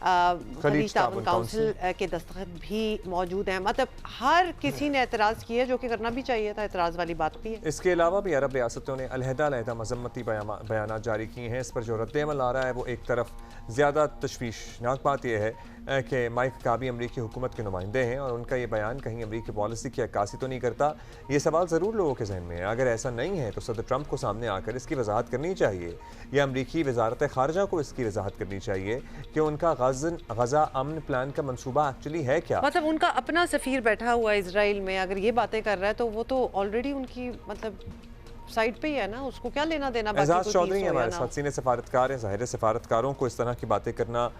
खलीज ताउन काउंसिल के दस्तखत भी मौजूद हैं। मतलब हर किसी ने एतराज़ किया, जो कि करना भी चाहिए था, एतराज़ वाली बात भी है। इसके अलावा भी अरब रियासतों ने अलहदा मजम्मती बयान जारी किए हैं। इस पर जो रद्द-ए-अमल आ रहा है वो एक तरफ ज़्यादा तशवीशनाक बात यह है कि माइक काबी अमरीकी हुकूमत के नुमाइंदे हैं और उनका ये बयान कहीं अमरीकी पॉलिसी की अक्कासी तो नहीं करता। ये सवाल ज़रूर लोगों के जहन में है। अगर ऐसा नहीं है तो सदर ट्रंप को सामने आकर इसकी वजाहत करनी चाहिए या अमरीकी वजारत खारजा को इसकी वजाहत करनी चाहिए कि उनका गजा अमन प्लान का मंसूबा एक्चुअली है क्या। मतलब उनका अपना सफ़ीर बैठा हुआ है इजराइल में, अगर ये बातें कर रहा है तो वो तो ऑलरेडी उनकी मतलब साइड पे ही है ना, उसको क्या लेना देना। एजाज चौधरी हमारे साथ सीनियर सफारतकार हैं। ज़ाहिर है सफारतकारों को इस तरह की बातें करना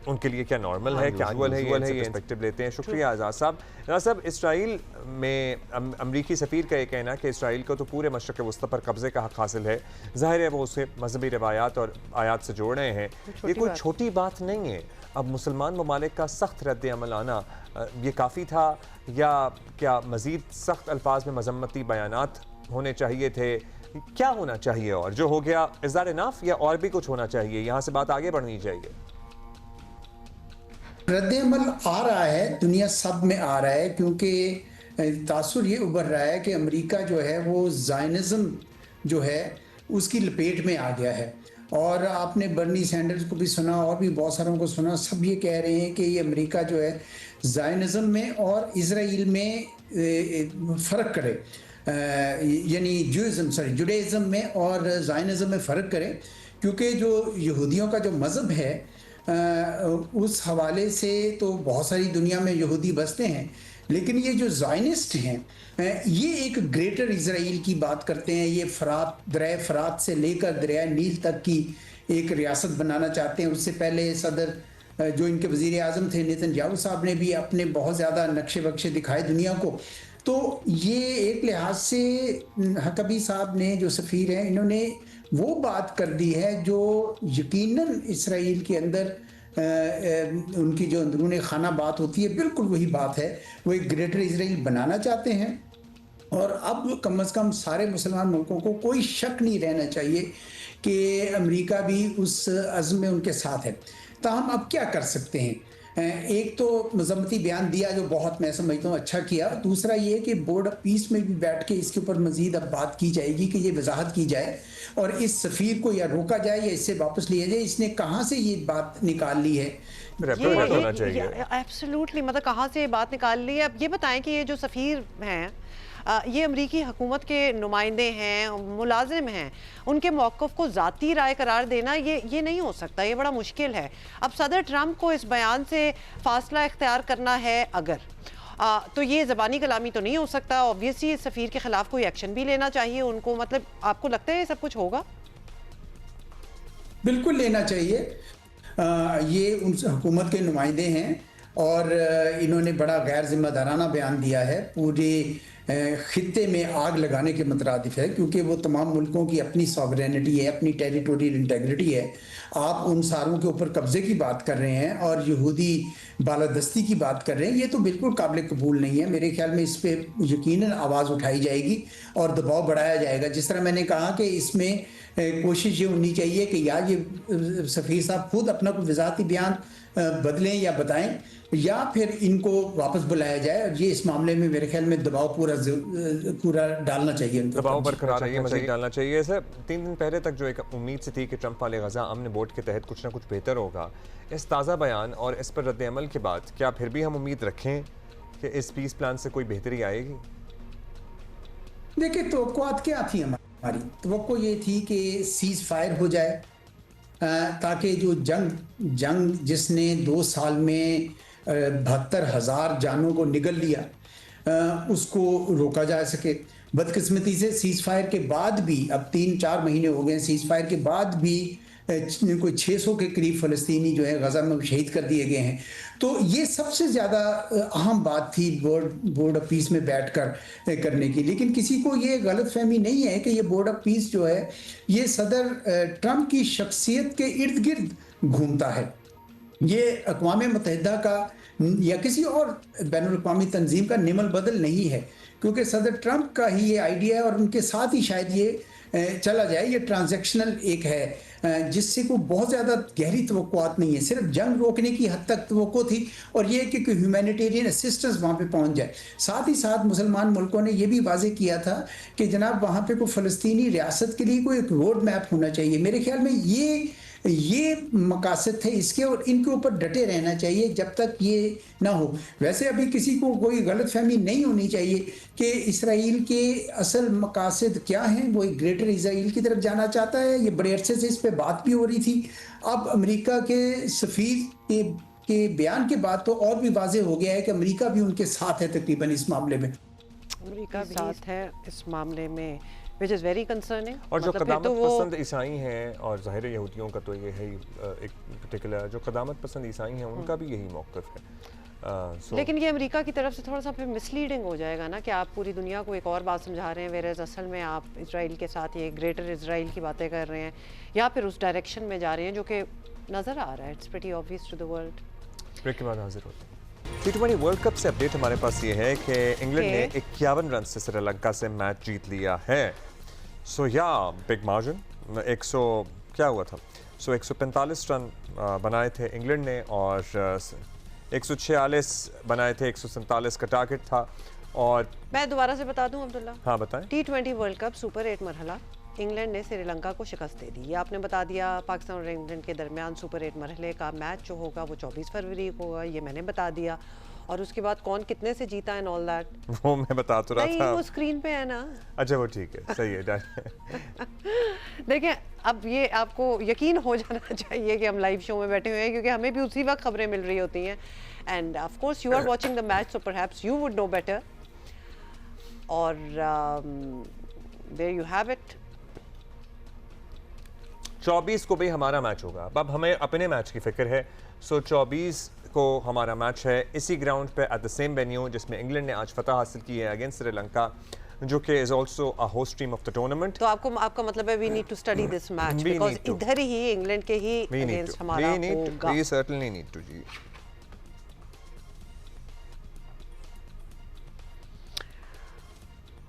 उनके लिए क्या नॉर्मल है, क्या यूजुअल है, ये पर्सपेक्टिव लेते हैं। शुक्रिया आज़ाद साहब। आज़ाद साहब, इसराइल में अमरीकी सफ़ीर का ये कहना कि इसराइल को तो पूरे मशरक़ वस्ती पर कब्ज़े का हक़ हासिल है। ज़ाहिर है वो उसे मजहबी रवायात और आयात से जोड़ रहे हैं। ये कोई छोटी बात नहीं है। अब मुसलमान ममालिक का सख्त रद्द-ए-अमल आना ये काफ़ी था या क्या मज़ीद सख्त अल्फाज में मजम्मती बयानात होने चाहिए थे? क्या होना चाहिए और जो हो गया इज़ दैट इनफ या और भी कुछ होना चाहिए? यहाँ से बात आगे बढ़नी चाहिए। रद्द-ए-अमल आ रहा है, दुनिया सब में आ रहा है, क्योंकि तासुर ये उभर रहा है कि अमेरिका जो है वो ज़ायनिज़्म जो है उसकी लपेट में आ गया है। और आपने बर्नी सैंडर्स को भी सुना और भी बहुत सारों को सुना, सब ये कह रहे हैं कि ये अमेरिका जो है ज़ायनिज़्म में और इज़राइल में फ़र्क करे, यानी जुडाइज़्म में और ज़ायनिज़्म में फ़र्क करे, क्योंकि जो यहूदियों का जो मज़हब है उस हवाले से तो बहुत सारी दुनिया में यहूदी बसते हैं, लेकिन ये जो ज़ायनिस्ट हैं ये एक ग्रेटर इज़राइल की बात करते हैं। ये दरिया फ़रात से लेकर दरिया नील तक की एक रियासत बनाना चाहते हैं। उससे पहले सदर जो इनके वज़ीर आज़म थे नेतन्याहू साहब ने भी अपने बहुत ज़्यादा नक्शे बक्शे दिखाए दुनिया को। तो ये एक लिहाज से हकबी साहब ने जो सफ़ीर हैं इन्होंने वो बात कर दी है जो यकीनन इसराइल के अंदर उनकी जो अंदरूनी खाना बात होती है बिल्कुल वही बात है। वो एक ग्रेटर इजराइल बनाना चाहते हैं और अब कम से कम सारे मुसलमान मुल्कों को कोई शक नहीं रहना चाहिए कि अमेरिका भी उस अज़्म में उनके साथ है। ताहम अब क्या कर सकते हैं? एक तो मजम्मती बयान दिया जो बहुत मैं समझता हूँ अच्छा किया। दूसरा ये कि बोर्ड ऑफ पीस में भी बैठ के इसके ऊपर मजीद अब बात की जाएगी कि ये वजाहत की जाए और इस सफ़ीर को या रोका जाए या इससे वापस लिया जाए। इसने कहाँ से ये बात निकाल ली है? एब्सोल्युटली, मतलब कहाँ से ये बात निकाल ली है? अब ये बताएं कि ये जो सफ़ीर हैं ये अमरीकी हुकूमत के नुमाइंदे हैं, मुलाजिम हैं, उनके मौक़िफ़ को ज़ाती राय करार देना ये नहीं हो सकता, ये बड़ा मुश्किल है। अब सदर ट्रंप को इस बयान से फ़ासला इख्तियार करना है अगर तो ये ज़बानी कलामी तो नहीं हो सकता। ऑब्वियसली सफ़ीर के ख़िलाफ़ कोई एक्शन भी लेना चाहिए उनको। मतलब आपको लगता है ये सब कुछ होगा? बिल्कुल लेना चाहिए। ये उन हुकूमत के नुमाइंदे हैं और इन्होंने बड़ा गैर जिम्मेदाराना बयान दिया है, पूरे खित्ते में आग लगाने के मुतरादिफ है, क्योंकि वो तमाम मुल्कों की अपनी सॉवरेनिटी है, अपनी टेरिटोरियल इंटेग्रिटी है। आप उन सारों के ऊपर कब्जे की बात कर रहे हैं और यहूदी बालादस्ती की बात कर रहे हैं, ये तो बिल्कुल काबिल कबूल नहीं है। मेरे ख्याल में इस पर यकीनन आवाज़ उठाई जाएगी और दबाव बढ़ाया जाएगा। जिस तरह मैंने कहा कि इसमें कोशिश ये होनी चाहिए कि या ये सफ़ीर साहब खुद अपना कोई वज़ाहती बयान बदलें या बताएं या फिर इनको वापस बुलाया जाए। और ये इस मामले में मेरे ख्याल में दबाव पूरा डालना चाहिए, दबाव बरकरार चाहिए, मज़ीद डालना चाहिए। सर 3 दिन पहले तक जो एक उम्मीद से थी कि ट्रंप वाले गजा अमन बोर्ड के तहत कुछ ना कुछ बेहतर होगा, इस ताज़ा बयान और इस पर रद्द अमल के बाद क्या फिर भी हम उम्मीद रखें कि इस पीस प्लान से कोई बेहतरी आएगी? देखिए, तवक्कुआत क्या थी हमारी? तवक्को ये थी कि सीज़ फायर हो जाए ताकि जो जंग जिसने 2 साल में 72,000 जानों को निगल लिया उसको रोका जा सके। बदकिस्मती से सीज़ फायर के बाद भी अब 3-4 महीने हो गए, सीज़ फायर के बाद भी कोई 600 के करीब फ़लस्तीनी जो है गज़ा में शहीद कर दिए गए हैं। तो ये सबसे ज़्यादा अहम बात थी बोर्ड ऑफ पीस में बैठकर करने की। लेकिन किसी को ये गलतफहमी नहीं है कि ये बोर्ड ऑफ पीस जो है ये सदर ट्रंप की शख्सियत के इर्द गिर्द घूमता है। ये अक़वाम मुत्तहिदा का या किसी और बैनुल-अक़वामी तंजीम का निमल बदल नहीं है, क्योंकि सदर ट्रंप का ही ये आइडिया है और उनके साथ ही शायद ये चला जाए, ये ट्रांजैक्शनल एक है जिससे कोई बहुत ज़्यादा गहरी तवक्कुआत नहीं है, सिर्फ जंग रोकने की हद तक तवक्को थी और ये कि कोई ह्यूमैनिटेरियन असिस्टेंस वहाँ पे पहुँच जाए। साथ ही साथ मुसलमान मुल्कों ने ये भी वाजे किया था कि जनाब वहाँ पे कोई फ़लस्तीनी रियासत के लिए कोई एक रोड मैप होना चाहिए। मेरे ख्याल में ये मकासद थे इसके, और इनके ऊपर डटे रहना चाहिए जब तक ये ना हो। वैसे अभी किसी को कोई गलतफहमी नहीं होनी चाहिए कि इसराइल के असल मकासद क्या हैं। वो एक ग्रेटर इसराइल की तरफ जाना चाहता है, ये बड़े अरसे से इस पे बात भी हो रही थी। अब अमेरिका के सफीर के बयान के बाद तो और भी वाज़ेह हो गया है कि अमेरिका भी उनके साथ है तकरीबन इस मामले में। अमेरिका भी साथ है इस मामले में, which is very concerning। और जो कदामत पसंद ईसाई हैं, और ज़ाहिर यहूदियों का तो ये है एक पर्टिकुलर, जो कदामत पसंद ईसाई हैं उनका भी यही मौक़िफ़ है। लेकिन ये अमेरिका की तरफ से थोड़ा सा फिर मिसलीडिंग हो जाएगा ना कि आप पूरी दुनिया को एक और बात समझा रहे हैं, वेरेज असल में आप इसराइल के साथ ये ग्रेटर इसराइल की बातें कर रहे हैं या फिर उस डायरेक्शन में जा रहे हैं जो कि नज़र आ रहा है। It's pretty obvious to the world. Break के बाद हाजिर होते हैं। T20 वर्ल्ड कप से अपडेट हमारे पास ये है कि इंग्लैंड ने 51 रन से श्रीलंका से मैच जीत लिया है। सो या बिग मार्जिन 100 क्या हुआ था, 145 रन बनाए थे इंग्लैंड ने और 146 बनाए थे, 147 का टारगेट था। और मैं दोबारा से बता दूं अब्दुल्ला, हाँ बताएं। T20 वर्ल्ड कप सुपर 8 मरहला इंग्लैंड ने श्रीलंका को शिकस्त दे दी। ये आपने बता दिया। पाकिस्तान और इंग्लैंड के दरमियान सुपर 8 मरहले का मैच जो होगा वो 24 फरवरी को होगा, ये मैंने बता दिया। और उसके बाद कौन कितने से जीता एंड ऑल दैट वो मैं बता तो रहा था। वो स्क्रीन पे है ना। अच्छा वो ठीक है, सही है। देखिए अब ये आपको यकीन हो जाना चाहिए कि हम लाइव शो में बैठे हुए हैं, क्योंकि हमें भी उसी वक्त खबरें मिल रही होती हैं। And of course you are watching the match, so perhaps you would know better. और देयर यू हैव इट। 24 को भी हमारा मैच होगा। अब हमें अपने मैच की फिक्र है। सो 24 को हमारा मैच है इसी ग्राउंड पे एट द सेम वेन्यू जिसमें इंग्लैंड ने आज फतह हासिल की है अगेंस्ट श्रीलंका, जो कि is also a host team of the tournament. तो आपका मतलब है we need to study this match because इधर ही इंग्लैंड के ही अगेंस्ट हमारा होगा। वी सर्टेनली नीड टू जी।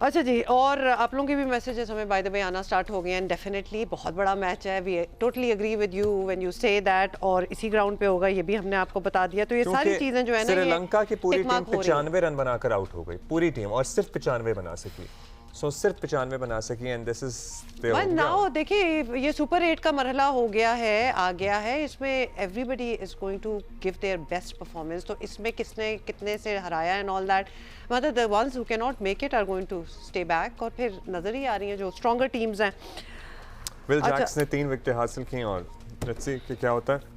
अच्छा जी, और आप लोगों के भी मैसेजेस हमें बाय द वे आना स्टार्ट हो गए हैं। डेफिनेटली बहुत बड़ा मैच है, we totally agree with you when you say that, और इसी ग्राउंड पे होगा, ये भी हमने आपको बता दिया। तो ये सारी चीजें जो है ना, श्रीलंका की पूरी टीम 95 रन बनाकर आउट हो गई, पूरी टीम, और सिर्फ 95 बना सकी। सो सिर्फ 95 बना सकी एंड दिस इज नाउ। देखिए ये सुपर 8 का मरहला हो गया है, आ गया है, इसमें everybody is going to give their best performance. तो इसमें किसने कितने से हराया एंड ऑल दैट, मतलब the ones who can not make it are going to stay back. और फिर नजर ही आ रही हैं जो स्ट्रॉन्गर टीम्स हैं। विल जैक्स ने 3 विकेटें हासिल की और लेट्स सी कि क्या होता है।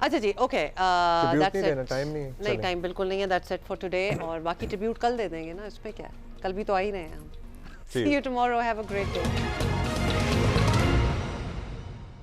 अच्छा जी, ओके, नहीं, टाइम बिल्कुल नहीं है। That's it for today. और बाकी ट्रिब्यूट कल दे देंगे ना, इसमें क्या है, कल भी तो आ ही रहे हैं हम। See you tomorrow. Have a great day.